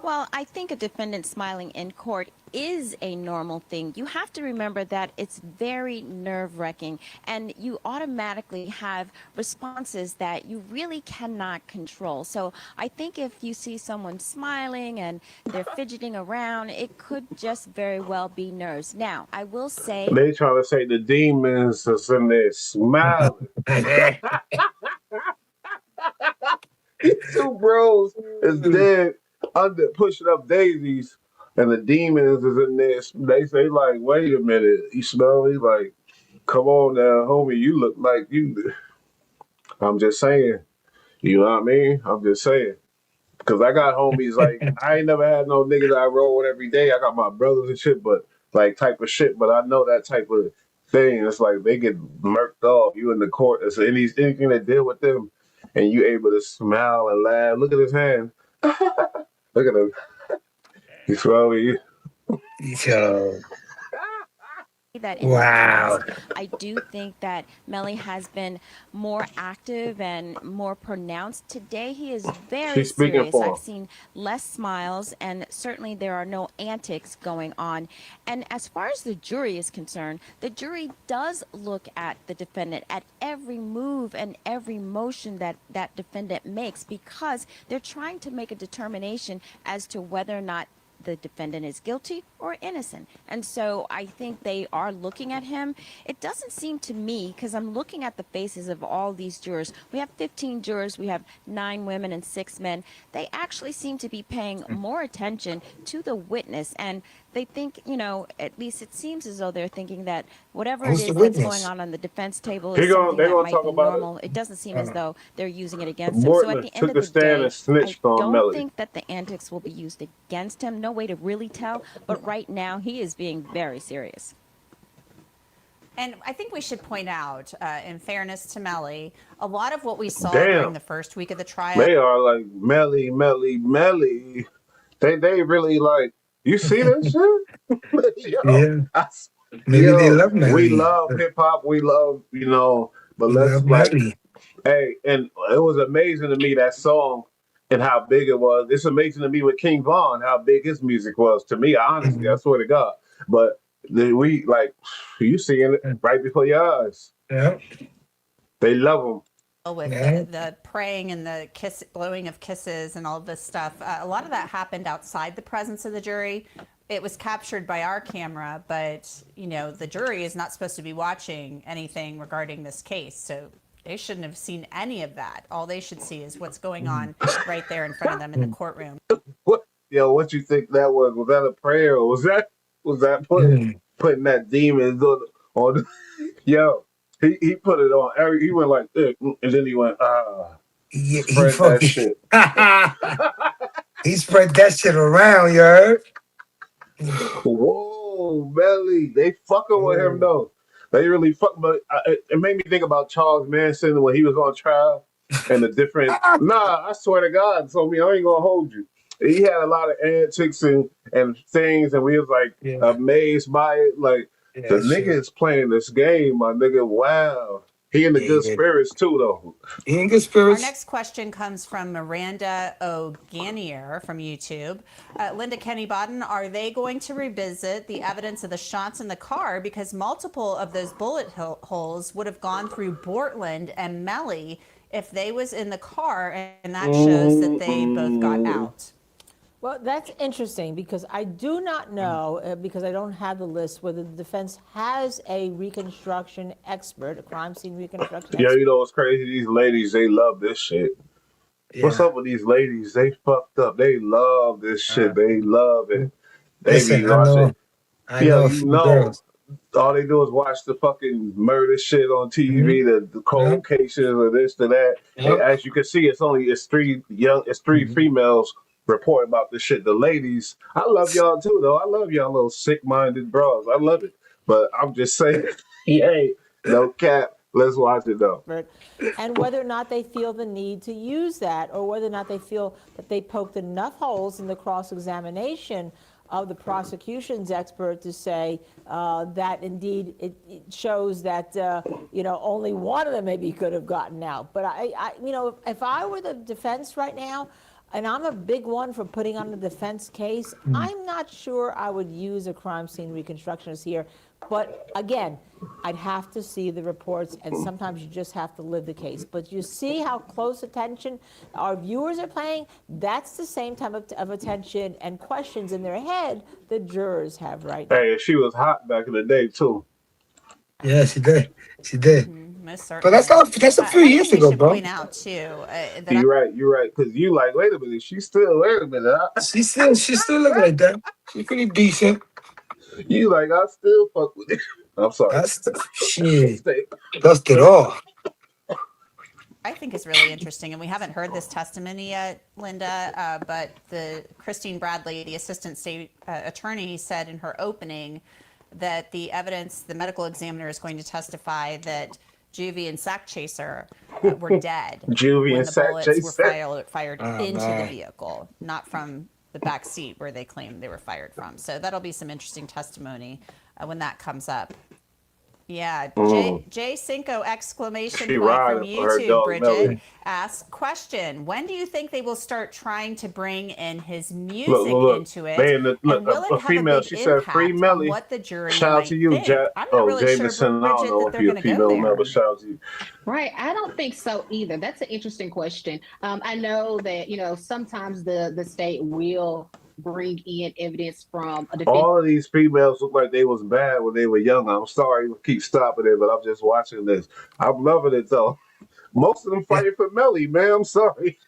Well, I think a defendant smiling in court is a normal thing. You have to remember that it's very nerve-wracking, and you automatically have responses that you really cannot control. So I think if you see someone smiling and they're fidgeting around, it could just very well be nerves. Now, I will say... They trying to say the demons is in there smiling. Two bros is dead under pushing up daisies, and the demons is in there. They say like, "Wait a minute, you smell me?" Like, come on now, homie, you look like you. I'm just saying, you know what I mean? I'm just saying. Cause I got homies like I ain't never had no niggas I roll with every day. I got my brothers and shit, but like type of shit. But I know that type of thing. It's like they get murked off. You in the court. It's anything that deal with them, and you able to smile and laugh. Look at his hand. Look at him. You smell me. Yo, that in the wow. past, I do think that Melly has been more active and more pronounced. Today, he is very She's speaking serious. for I've him. seen less smiles, and certainly there are no antics going on. And as far as the jury is concerned, the jury does look at the defendant at every move and every motion that that defendant makes, because they're trying to make a determination as to whether or not the defendant is guilty or innocent. And so I think they are looking at him. It doesn't seem to me, because I'm looking at the faces of all these jurors. We have 15 jurors, we have 9 women and 6 men. They actually seem to be paying more attention to the witness, and they think, you know, at least it seems as though they're thinking that whatever it Who's the is that's going witness? on the defense table He is going something they that gonna might talk be about it. normal. It doesn't seem as Uh, though they're using it against him. So at Bortman the end took of the the stand day, and I snitched on don't Melly. think that the antics will be used against him. No way to really tell, but right now he is being very serious. And I think we should point out, in fairness to Melly, a lot of what we saw during Damn, the first week of the trial. they are like Melly, Melly, Melly. They really like. You see that shit? Yo, yeah. I, Maybe they yo, love we Melly. love hip hop. We love, but We let's love like, Melly. hey, and it was amazing to me that song and how big it was. It's amazing to me with King Von how big his music was. To me, honestly, I Mhm. swear to God. But we like, you seeing it right before your eyes. Yeah. They love him. With Yeah. the praying and the blowing of kisses and all of this stuff, a lot of that happened outside the presence of the jury. It was captured by our camera, but the jury is not supposed to be watching anything regarding this case. So They shouldn't have seen any of that. All they should see is what's going on right there in front of them in the courtroom. What? Yo, what you think that was? Was that a prayer, or was that putting that demon on? Yo, he put it on. He went like this, and then he went Yeah, he spread that fucking. shit. He spread that shit around, you heard? Whoa, Melly, they fucking with him though. They really fuck. But it made me think about Charles Manson when he was on trial and the different. Nah, I swear to God, so I ain't gonna hold you. He had a lot of antics and things, and we was like amazed by it. Like the nigga is playing this game, my nigga. Wow. He in the good spirits too, though. He in good spirits. Our next question comes from Miranda O'Ganier from YouTube. Linda Kenny Bodden, are they going to revisit the evidence of the shots in the car? Because multiple of those bullet holes would have gone through Bortland and Melly if they was in the car, and that shows that they both got out. Well, that's interesting because I do not know, because I don't have the list, whether the defense has a reconstruction expert, a crime scene reconstruction expert. Yeah, you know what's crazy? These ladies, they love this shit. What's up with these ladies? They fucked up. They love this shit. They love it. They be watching. I know a few girls. All they do is watch the fucking murder shit on TV, the cold cases or this to that. And as you can see, it's three females reporting about this shit. The ladies, I love y'all too, though. I love y'all little sick-minded bros. I love it. But I'm just saying, hey, no cap. Let's watch it though. And whether or not they feel the need to use that, or whether or not they feel that they poked enough holes in the cross-examination of the prosecution's expert to say that indeed it shows that only one of them maybe could have gotten out. But I if I were the defense right now, and I'm a big one for putting on the defense case, I'm not sure I would use a crime scene reconstructionist here. But again, I'd have to see the reports, and sometimes you just have to live the case. But you see how close attention our viewers are paying? That's the same type of attention and questions in their head the jurors have right now. Hey, she was hot back in the day, too. Yeah, she did. She did. Most But that's a few years ago, bro. Point out too. You're right. Because you like, wait a minute, wait a minute. She still look like that. She's pretty decent. You like, I still fuck with it. I'm sorry. Shit. Dust it off. I think is really interesting, and we haven't heard this testimony yet, Linda, but the Christine Bradley, the assistant state attorney, said in her opening that the evidence, the medical examiner is going to testify that Juvie and Sack Chaser were dead Juvie and Sack Chaser were fired into the vehicle, not from the back seat where they claimed they were fired from. So that'll be some interesting testimony when that comes up. Yeah, J Cinco exclamation point from YouTube, Bridget asks, question, when do you think they will start trying to bring in his music into it? Man, and will it have a big impact on what the jury shout out might to you, think? Jack. I'm not really sure, Jameson, Bridget, I don't know that if they're you're going a to go female there. member. Shout out to you. Right. I don't think so either. That's an interesting question. I know that, sometimes the state will bring in evidence from a defense. All of these females look like they was bad when they were young. I'm sorry to keep stopping it, but I'm just watching this. I'm loving it though. Most of them fighting for Melly, man. I'm sorry.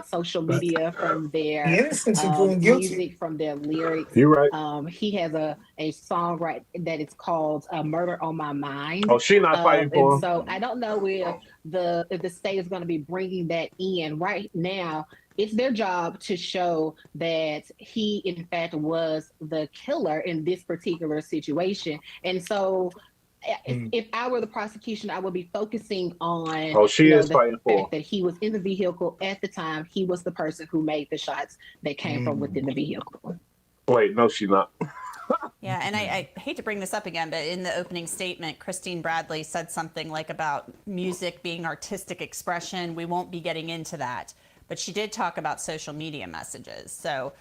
Social media, from their music, from their lyrics. You're right. He has a song that is called "Murder on My Mind." Oh, she not fighting for him. So I don't know if the state is going to be bringing that in right now. It's their job to show that he, in fact, was the killer in this particular situation. And so if I were the prosecution, I would be focusing on the fact that he was in the vehicle at the time. He was the person who made the shots that came from within the vehicle. Wait, no, she's not. Yeah, and I hate to bring this up again, but in the opening statement, Christine Bradley said something like about music being artistic expression. We won't be getting into that. But she did talk about social media messages. So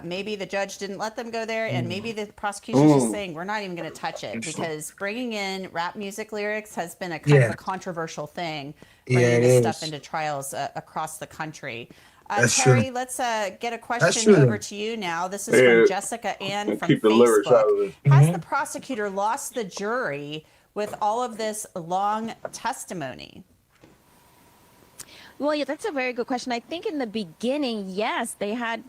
maybe the judge didn't let them go there, and maybe the prosecution's just saying, we're not even going to touch it, because bringing in rap music lyrics has been a kind of a controversial thing, bringing this stuff into trials across the country. Terry, true. Let's get a question over to you now. This is from Jessica Ann from Facebook. Has the prosecutor lost the jury with all of this long testimony? Well, yeah, that's a very good question. I think in the beginning, yes, they had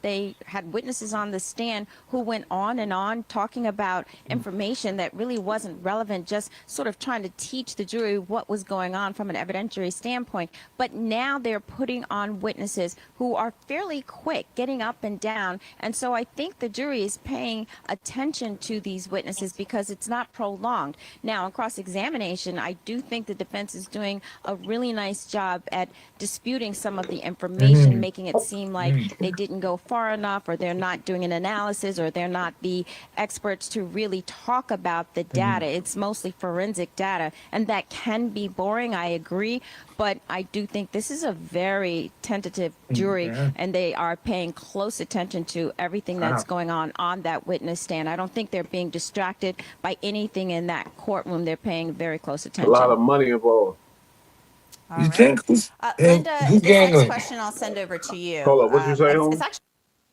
witnesses on the stand who went on and on talking about information that really wasn't relevant, just sort of trying to teach the jury what was going on from an evidentiary standpoint. But now they're putting on witnesses who are fairly quick, getting up and down. And so I think the jury is paying attention to these witnesses because it's not prolonged. Now, in cross-examination, I do think the defense is doing a really nice job at disputing some of the information, making it seem like they didn't go far enough, or they're not doing an analysis, or they're not the experts to really talk about the data. It's mostly forensic data, and that can be boring, I agree, but I do think this is a very tentative jury, and they are paying close attention to everything that's going on that witness stand. I don't think they're being distracted by anything in that courtroom. They're paying very close attention. A lot of money involved. You think? Linda, Who's this next gambling? question I'll send over to you. Hold on, what you say, it's homie? actually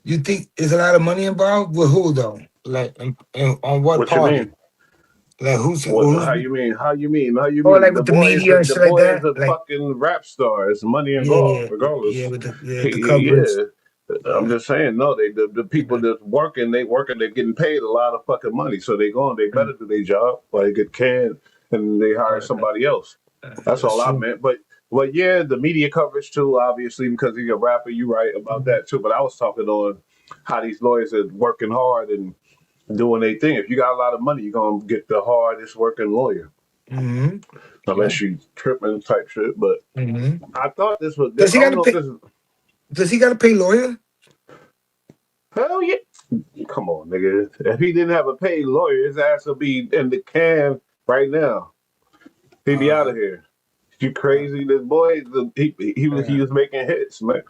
You think there's a lot of money involved with who though? Like, and on what What you party? mean? Like who's? How you mean? How you mean? How you Oh, mean? like with the media and The shit like boy is that. a Like, fucking rap star. It's money yeah, involved, regardless. with the coverage. Yeah. I'm just saying, no, the people that's working, they're getting paid a lot of fucking money. So they better do their job, or they get canned and they hire somebody else. That's all I meant. But yeah, the media coverage too, obviously, because he's a rapper, you're right about that too. But I was talking on how these lawyers are working hard and doing their thing. If you got a lot of money, you're gonna get the hardest working lawyer. Unless you tripping type shit. But I thought this was. Does he I don't got to know pay? if this is. Does he got to pay lawyer? Hell yeah. Come on, nigga. If he didn't have a paid lawyer, his ass would be in the can right now. He'd be out of here. You crazy? This boy, he was making hits, man.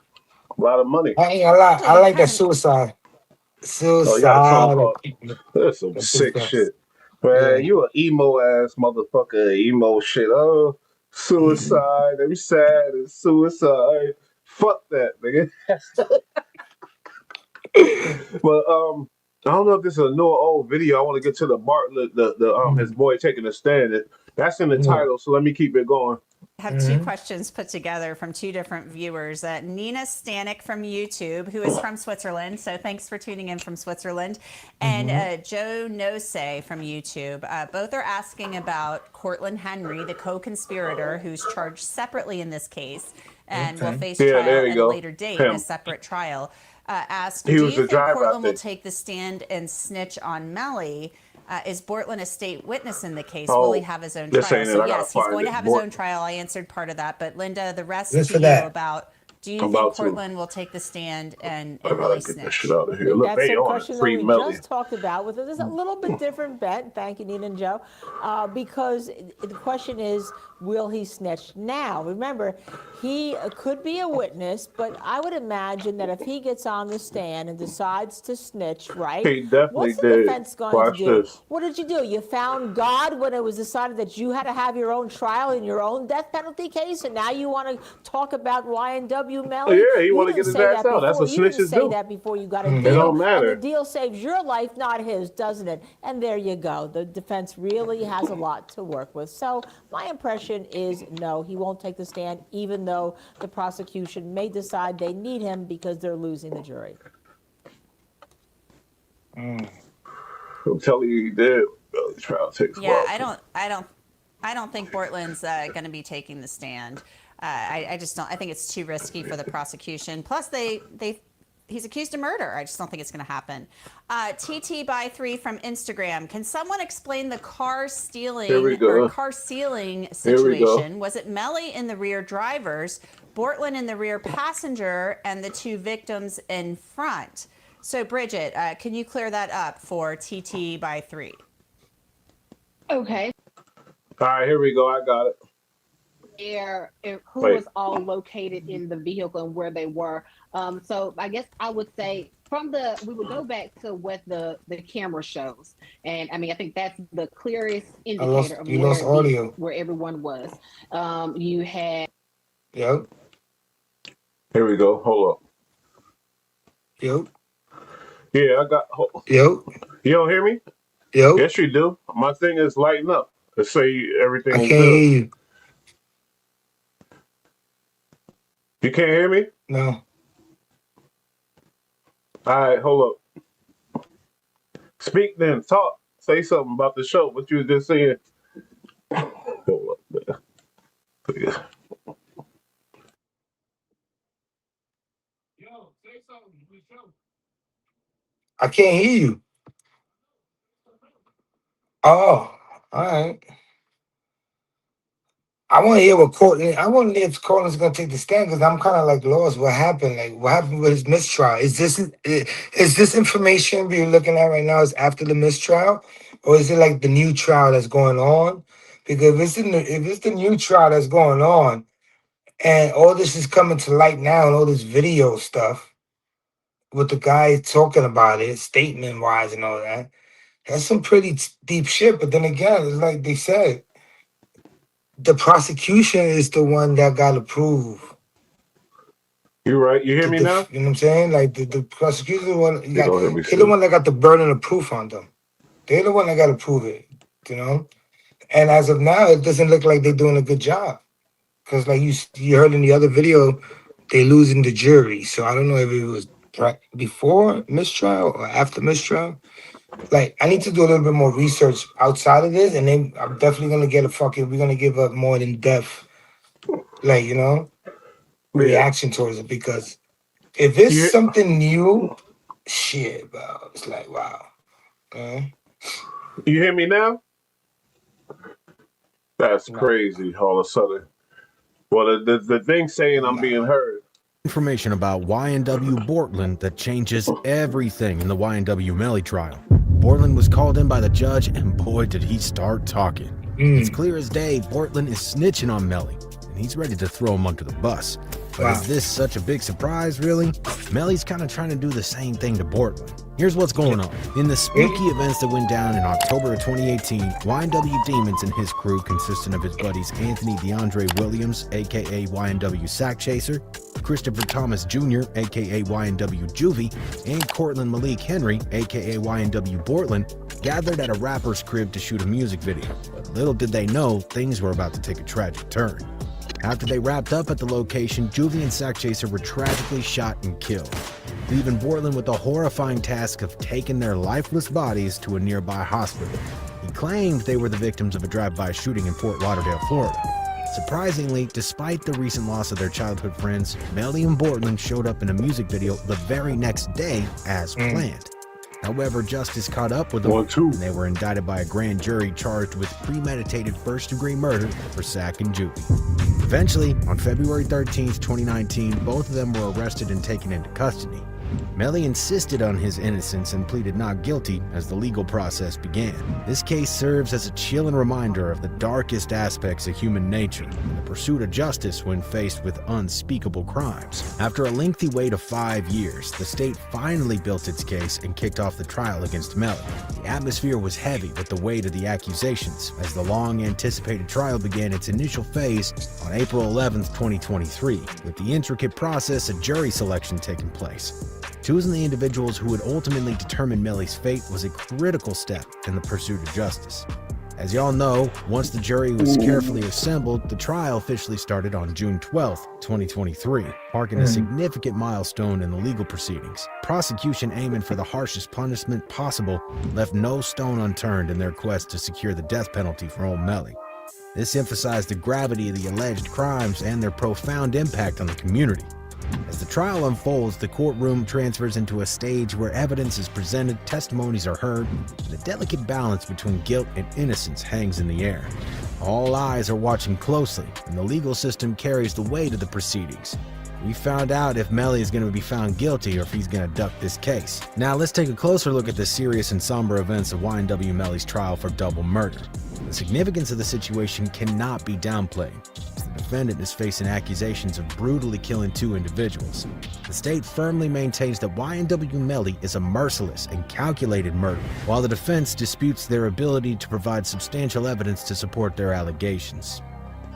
A lot of money. I ain't gonna lie. I like that suicide. Oh, you got a song Suicide. called. That's some That's sick suicide. shit. Man, Yeah. you an emo ass motherfucker, emo shit. Oh, suicide. I'm sad and suicide. Fuck that, nigga. But I don't know if this is a new or old video. I want to get to the Bartlett, his boy taking a stand. That's in the title, so let me keep it going. I have two questions put together from two different viewers. Nina Stanek from YouTube, who is from Switzerland, so thanks for tuning in from Switzerland, and Joe Nose from YouTube. Both are asking about Cortland Henry, the co-conspirator, who's charged separately in this case and will face trial at a later date in a separate trial. Asked, do you think Cortland will take the stand and snitch on Melly? Is Bortland a state witness in the case? Will he have his own trial? So yes, he's going to have his own trial. I answered part of that, but Linda, the rest to you about. Do you think Cortland will take the stand and really snitch? That shit out of here. Look, That's they a on question it. that Free we Melly. just talked about. With this a little bit different bet. Thank you, Nina and Joe. Because the question is, will he snitch now? Remember, he could be a witness, but I would imagine that if he gets on the stand and decides to snitch, right? He definitely what's the did. defense going Watch to do? this. What did you do? You found God when it was decided that you had to have your own trial in your own death penalty case, and now you want to talk about N W Melly? Yeah, he want to get his ass out. That's what You didn't snitches say do. that before you got a deal. It don't matter. And the deal saves your life, not his, doesn't it? And there you go. The defense really has a lot to work with. So my impression is no, he won't take the stand, even though the prosecution may decide they need him because they're losing the jury. I'm telling you, he did. The trial takes. Yeah, I don't think Bortland's going to be taking the stand. I just don't. I think it's too risky for the prosecution. Plus, he's accused of murder. I just don't think it's going to happen. TT by 3 from Instagram. Can someone explain the car stealing or car sealing situation? Was it Melly in the rear drivers, Bortland in the rear passenger, and the two victims in front? So, Bridget, can you clear that up for TT by 3? Okay. All right, here we go. I got it. Who was all located in the vehicle and where they were. So I guess I would say we would go back to what the camera shows. And I mean, I think that's the clearest indicator of where everyone was. You had. Yep. Here we go. Hold up. Yep. Yeah, I got. Yep. You don't hear me? Yep. Yes, you do. My thing is lighting up. Let's say everything I was can't good. hear you. You can't hear me? No. All right, hold up. Speak then. Talk. Say something about the show. What you was just saying. Hold up, man. I can't hear you. Oh, all right. I want to hear what Courtney. I want to hear if Courtney's gonna take the stand because I'm kind of like lost. What happened? Like, what happened with his mistrial? Is this information we're looking at right now is after the mistrial, or is it like the new trial that's going on? Because if it's the new trial that's going on, and all this is coming to light now, and all this video stuff with the guy talking about it, statement wise, and all that, that's some pretty deep shit. But then again, it's like they said. The prosecution is the one that got to prove. You right? You hear me now? You know what I'm saying? Like the prosecution, You don't hear me, they're the one that got the burden of proof on them. They're the one that got to prove it. You know, and as of now, it doesn't look like they're doing a good job. Because like you heard in the other video, they losing the jury. So I don't know if it was before mistrial or after mistrial. Like, I need to do a little bit more research outside of this, and then I'm definitely gonna get we're gonna give a more in-depth, like, reaction towards it, because if it's something new, shit, bro, it's like, wow. You hear me now? That's crazy all of a sudden. Well, the thing saying I'm being heard. Information about YNW Bortland that changes everything in the YNW Melly trial. Bortland was called in by the judge, and boy, did he start talking. It's clear as day Bortland is snitching on Melly, and he's ready to throw him under the bus. But is this such a big surprise, really? Melly's kind of trying to do the same thing to Bortland. Here's what's going on. In the spooky events that went down in October of 2018, YNW Demons and his crew, consisting of his buddies Anthony DeAndre Williams, aka YNW Sack Chaser, Christopher Thomas Jr., aka YNW Juvie, and Cortland Malik Henry, aka YNW Bortland, gathered at a rapper's crib to shoot a music video. But little did they know, things were about to take a tragic turn. After they wrapped up at the location, Juvie and Sack Chaser were tragically shot and killed, leaving Bortland with the horrifying task of taking their lifeless bodies to a nearby hospital. He claimed they were the victims of a drive-by shooting in Fort Lauderdale, Florida. Surprisingly, despite the recent loss of their childhood friends, Melly and Bortland showed up in a music video the very next day as planned. However, justice caught up with them, and they were indicted by a grand jury charged with premeditated first-degree murder for Sack and Juvie. Eventually, on February 13th, 2019, both of them were arrested and taken into custody. Melly insisted on his innocence and pleaded not guilty as the legal process began. This case serves as a chilling reminder of the darkest aspects of human nature and the pursuit of justice when faced with unspeakable crimes. After a lengthy wait of 5 years, the state finally built its case and kicked off the trial against Melly. The atmosphere was heavy with the weight of the accusations as the long-anticipated trial began its initial phase on April 11th, 2023, with the intricate process of jury selection taking place. Choosing the individuals who would ultimately determine Melly's fate was a critical step in the pursuit of justice. As y'all know, once the jury was carefully assembled, the trial officially started on June 12th, 2023, marking a significant milestone in the legal proceedings. Prosecution, aiming for the harshest punishment possible, left no stone unturned in their quest to secure the death penalty for old Melly. This emphasized the gravity of the alleged crimes and their profound impact on the community. As the trial unfolds, the courtroom transfers into a stage where evidence is presented, testimonies are heard, and a delicate balance between guilt and innocence hangs in the air. All eyes are watching closely, and the legal system carries the weight of the proceedings. We found out if Melly is going to be found guilty or if he's going to duck this case. Now let's take a closer look at the serious and somber events of YNW Melly's trial for double murder. The significance of the situation cannot be downplayed. The defendant is facing accusations of brutally killing 2 individuals. The state firmly maintains that YNW Melly is a merciless and calculated murderer, while the defense disputes their ability to provide substantial evidence to support their allegations.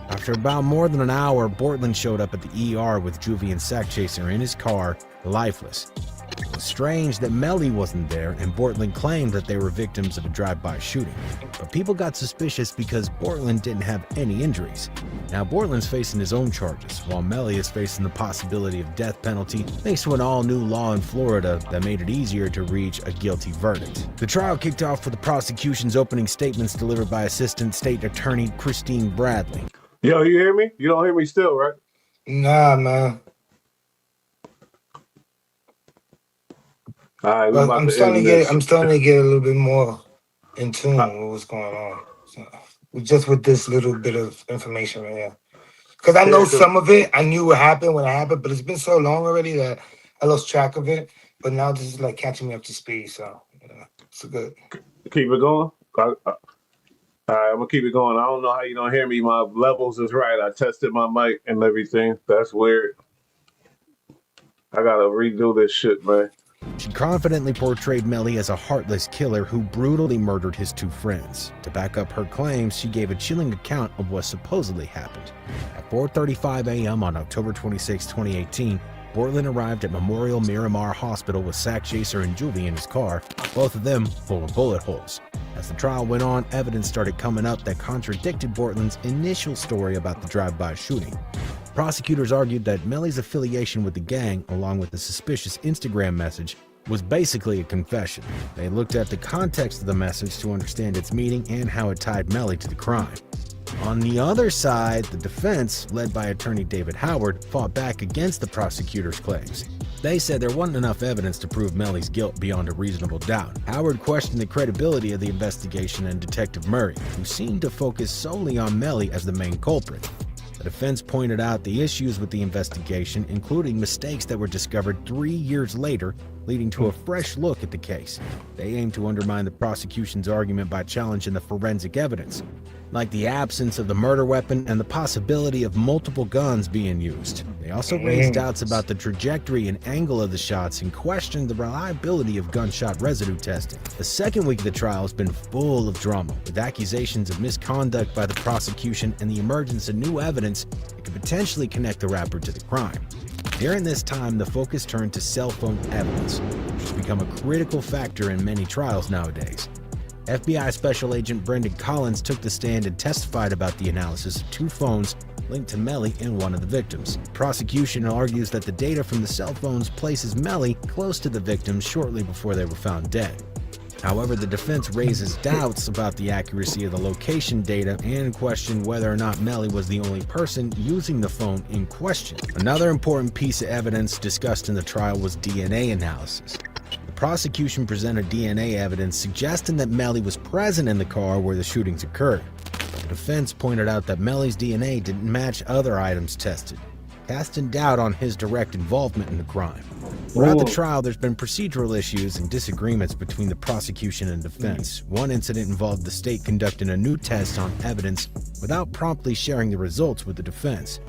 After about more than an hour, Bortland showed up at the ER with Juvie and Sack Chaser in his car, lifeless. It was strange that Melly wasn't there, and Bortland claimed that they were victims of a drive-by shooting. But people got suspicious because Bortland didn't have any injuries. Now Bortland's facing his own charges, while Melly is facing the possibility of death penalty thanks to an all-new law in Florida that made it easier to reach a guilty verdict. The trial kicked off with the prosecution's opening statements delivered by Assistant State Attorney Christine Bradley. Yo, you hear me? You don't hear me still, right? Nah, man. All right, I'm starting to get a little bit more in tune with what's going on. So, just with this little bit of information right here. Because I know some of it, I knew what happened when it happened, but it's been so long already that I lost track of it. But now this is like catching me up to speed, so yeah, it's good. Keep it going. All right, I'm gonna keep it going. I don't know how you don't hear me. My levels is right. I tested my mic and everything. That's weird. I gotta redo this shit, man. She confidently portrayed Melly as a heartless killer who brutally murdered his two friends. To back up her claims, she gave a chilling account of what supposedly happened. At 4:35 a.m. on October 26, 2018, Bortland arrived at Memorial Miramar Hospital with Sack Chaser and Julie in his car, both of them full of bullet holes. As the trial went on, evidence started coming up that contradicted Bortland's initial story about the drive-by shooting. Prosecutors argued that Melly's affiliation with the gang, along with the suspicious Instagram message, was basically a confession. They looked at the context of the message to understand its meaning and how it tied Melly to the crime. On the other side, the defense, led by attorney David Howard, fought back against the prosecutor's claims. They said there wasn't enough evidence to prove Melly's guilt beyond a reasonable doubt. Howard questioned the credibility of the investigation and Detective Murray, who seemed to focus solely on Melly as the main culprit. The defense pointed out the issues with the investigation, including mistakes that were discovered 3 years later, leading to a fresh look at the case. They aimed to undermine the prosecution's argument by challenging the forensic evidence, like the absence of the murder weapon and the possibility of multiple guns being used. They also raised doubts about the trajectory and angle of the shots and questioned the reliability of gunshot residue testing. The second week of the trial has been full of drama, with accusations of misconduct by the prosecution and the emergence of new evidence that could potentially connect the rapper to the crime. During this time, the focus turned to cell phone evidence, which has become a critical factor in many trials nowadays. FBI Special Agent Brendan Collins took the stand and testified about the analysis of two phones linked to Melly and one of the victims. The prosecution argues that the data from the cell phones places Melly close to the victims shortly before they were found dead. However, the defense raises doubts about the accuracy of the location data and questioned whether or not Melly was the only person using the phone in question. Another important piece of evidence discussed in the trial was DNA analysis. The prosecution presented DNA evidence suggesting that Melly was present in the car where the shootings occurred. The defense pointed out that Melly's DNA didn't match other items tested, casting doubt on his direct involvement in the crime. Throughout the trial, there's been procedural issues and disagreements between the prosecution and defense. One incident involved the state conducting a new test on evidence without promptly sharing the results with the defense.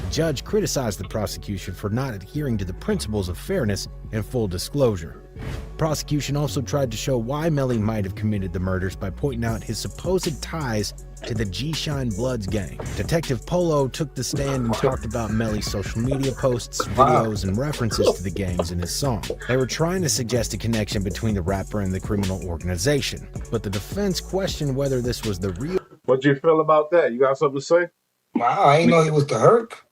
The judge criticized the prosecution for not adhering to the principles of fairness and full disclosure. The prosecution also tried to show why Melly might have committed the murders by pointing out his supposed ties to the G-Shine Bloods gang. Detective Polo took the stand and talked about Melly's social media posts, videos, and references to the gangs in his song. They were trying to suggest a connection between the rapper and the criminal organization, but the defense questioned whether this was the real. What'd you feel about that? You got something to say? Wow, I didn't know he was the Herc.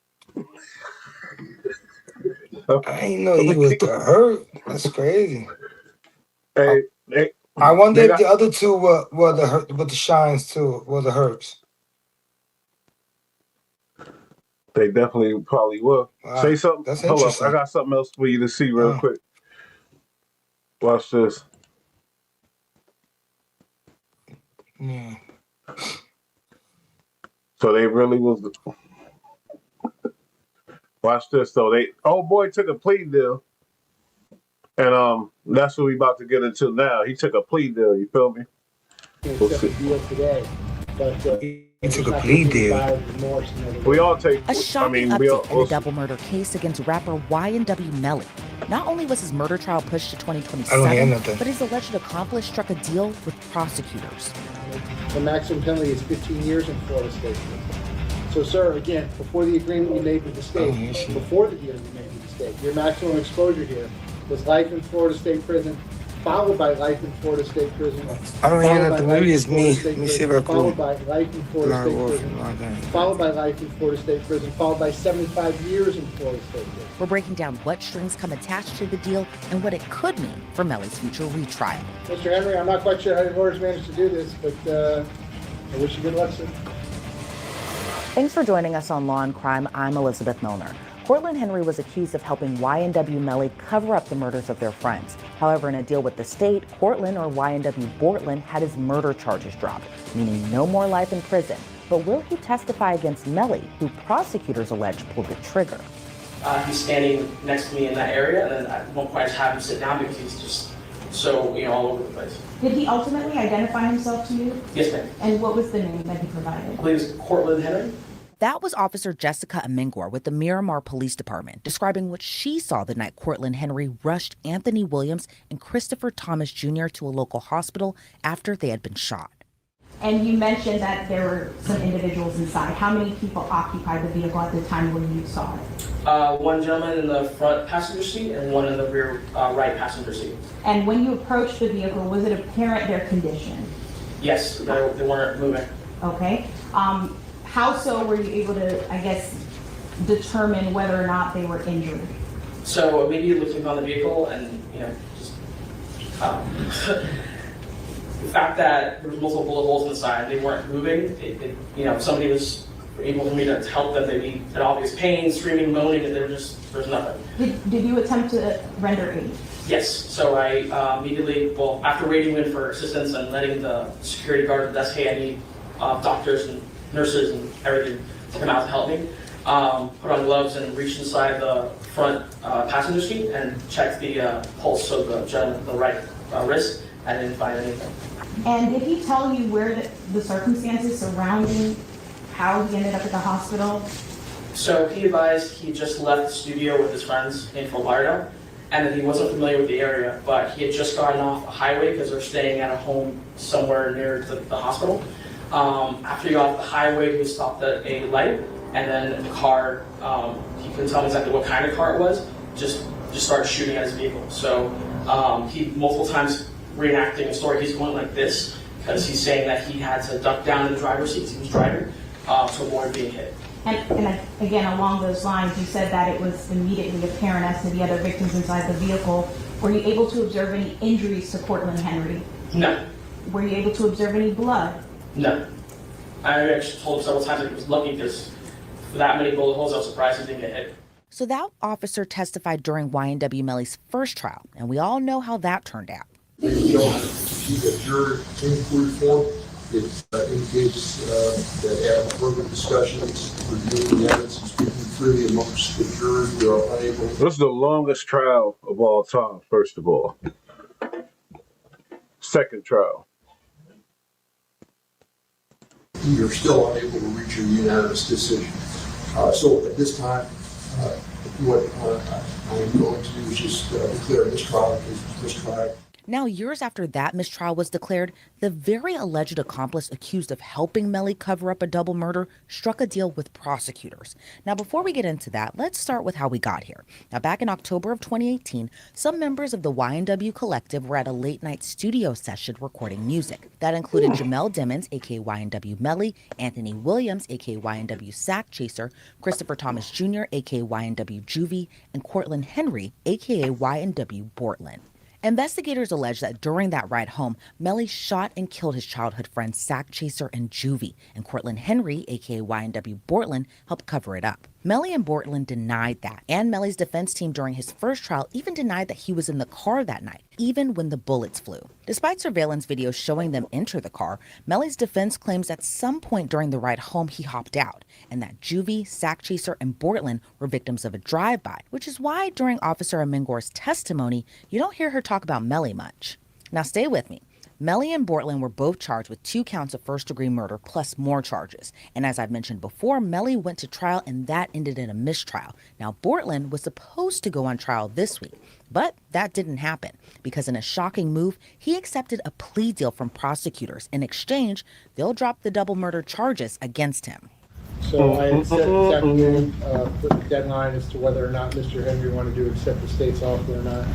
I didn't know he was the Herc. That's crazy. Hey, I wonder if the other two were the Shines too, were the Hercs. They definitely probably will. Wow, Say something. that's Hold up, interesting. I got something else for you to see real quick. Watch this. Yeah. So they really was. Watch this though. Old boy took a plea deal, and that's what we about to get into now. He took a plea deal. You feel me? We'll see. He took a plea deal. We all take. A shocking update in the double murder case against rapper N W Melly. Not only was his murder trial pushed to 2027, but his alleged accomplice struck a deal with prosecutors. The maximum penalty is 15 years in Florida state. So, sir, again, before the agreement you made with the state, before the deal you made with the state, your maximum exposure here was life in Florida State Prison, followed by life in Florida State Prison. I don't hear followed by nothing. life Maybe in it's Florida me. State Let me see Prison, if I followed can by life in Florida log State off Prison, and log in. followed by life in Florida State Prison, followed by 75 years in Florida State Prison. We're breaking down what strings come attached to the deal and what it could mean for Melly's future retrial. Mr. Henry, I'm not quite sure how your lawyers managed to do this, but I wish you good luck, sir. Thanks for joining us on Law and Crime. I'm Elizabeth Milner. Cortland Henry was accused of helping YNW Melly cover up the murders of their friends. However, in a deal with the state, Cortland, or YNW Bortland, had his murder charges dropped, meaning no more life in prison. But will he testify against Melly, who prosecutors allege pulled the trigger? He's standing next to me in that area, and then at one point I just have him sit down because he's just so, all over the place. Did he ultimately identify himself to you? Yes, ma'am. And what was the name that he provided? I believe it's Cortland Henry. That was Officer Jessica Amingor with the Miramar Police Department, describing what she saw the night Cortland Henry rushed Anthony Williams and Christopher Thomas Jr. to a local hospital after they had been shot. And you mentioned that there were some individuals inside. How many people occupied the vehicle at the time when you saw it? One gentleman in the front passenger seat and one in the rear right passenger seat. And when you approached the vehicle, was it apparent their condition? Yes, they weren't moving. Okay. How so were you able to, I guess, determine whether or not they were injured? So immediately looking on the vehicle and, just the fact that there was multiple bullet holes inside, they weren't moving. If somebody was able for me to help them, they'd be in obvious pain, screaming, moaning, and there's nothing. Did you attempt to render aid? Yes, so I immediately, after waiting in for assistance and letting the security guard at the desk, hey, I need doctors and nurses and everything to come out to help me. Put on gloves and reached inside the front passenger seat and checked the pulse of the gentleman, the right wrist. I didn't find anything. And did he tell you where the circumstances surrounding how he ended up at the hospital? So he advised he just left the studio with his friends in Fort Lauderdale, and that he wasn't familiar with the area, but he had just gotten off a highway because they're staying at a home somewhere near the hospital. After he got off the highway, he stopped at a light, and then the car, he couldn't tell me exactly what kind of car it was, just started shooting at his vehicle. So he multiple times reenacting a story. He's going like this because he's saying that he had to duck down in the driver's seat as he was driving to avoid being hit. And again, along those lines, you said that it was immediately apparent as to the other victims inside the vehicle. Were you able to observe any injuries to Cortland Henry? No. Were you able to observe any blood? No. I actually told him several times that he was lucky because for that many bullet holes, I was surprised he didn't get hit. So that officer testified during YNW Melly's first trial, and we all know how that turned out. We don't keep a juror inquiry form. It indicates that after further discussions, reviewing the evidence and speaking freely amongst the jurors, we are unable. This is the longest trial of all time, first of all. Second trial. We are still unable to reach a unanimous decision. So at this time, what I am going to do is just declare this trial as mistrial. Now, years after that mistrial was declared, the very alleged accomplice accused of helping Melly cover up a double murder struck a deal with prosecutors. Now, before we get into that, let's start with how we got here. Now, back in October of 2018, some members of the YNW Collective were at a late-night studio session recording music. That included Jamel Dimmons, aka YNW Melly, Anthony Williams, aka YNW Sack Chaser, Christopher Thomas Jr., aka YNW Juvie, and Cortland Henry, aka YNW Bortland. Investigators allege that during that ride home, Melly shot and killed his childhood friends Sack Chaser and Juvie, and Cortland Henry, aka YNW Bortland, helped cover it up. Melly and Bortland denied that, and Melly's defense team during his first trial even denied that he was in the car that night, even when the bullets flew. Despite surveillance videos showing them enter the car, Melly's defense claims at some point during the ride home he hopped out, and that Juvie, Sack Chaser, and Bortland were victims of a drive-by, which is why during Officer Amingor's testimony, you don't hear her talk about Melly much. Now stay with me. Melly and Bortland were both charged with 2 counts of first-degree murder plus more charges. And as I've mentioned before, Melly went to trial and that ended in a mistrial. Now, Bortland was supposed to go on trial this week, but that didn't happen because in a shocking move, he accepted a plea deal from prosecutors. In exchange, they'll drop the double murder charges against him. So I had set this afternoon, put the deadline as to whether or not Mr. Henry wanted to accept the state's offer or not.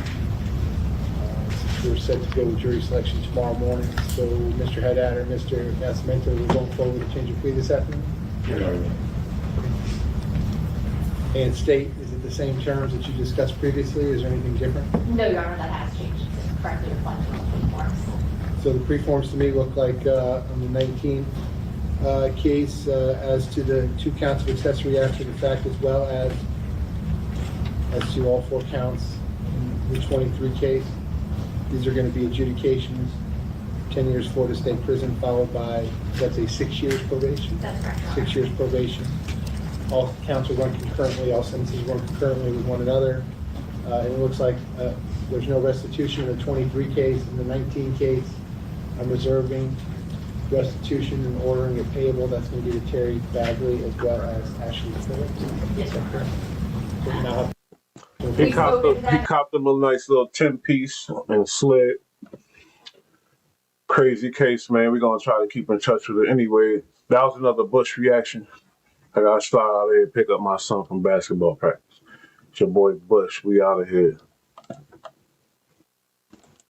We're set to go with jury selection tomorrow morning. So Mr. Haddad or Mr. Nascimento, we're going forward to change your plea this afternoon? And state, is it the same terms that you discussed previously? Is there anything different? No, Your Honor, that has changed. It's correctly reflected on the forms. So the preforms to me look like on the 19 case as to the 2 counts of accessory after the fact, as well as to all 4 counts in the 23 case. These are going to be adjudications, 10 years Florida State Prison, followed by, that's a 6 years probation? That's correct. 6 years probation. All counts are run concurrently, all sentences run concurrently with one another. And it looks like there's no restitution in the 23 case. In the 19 case, I'm reserving restitution and ordering it payable. That's going to be to Terry Bagley as well as Ashley Phillips. Yes, sir. So we now have He copped him a nice little 10-piece and slid. Crazy case, man. We're going to try to keep in touch with it anyway. That was another Bush reaction. I got to slide out here and pick up my son from basketball practice. It's your boy Bush. We out of here.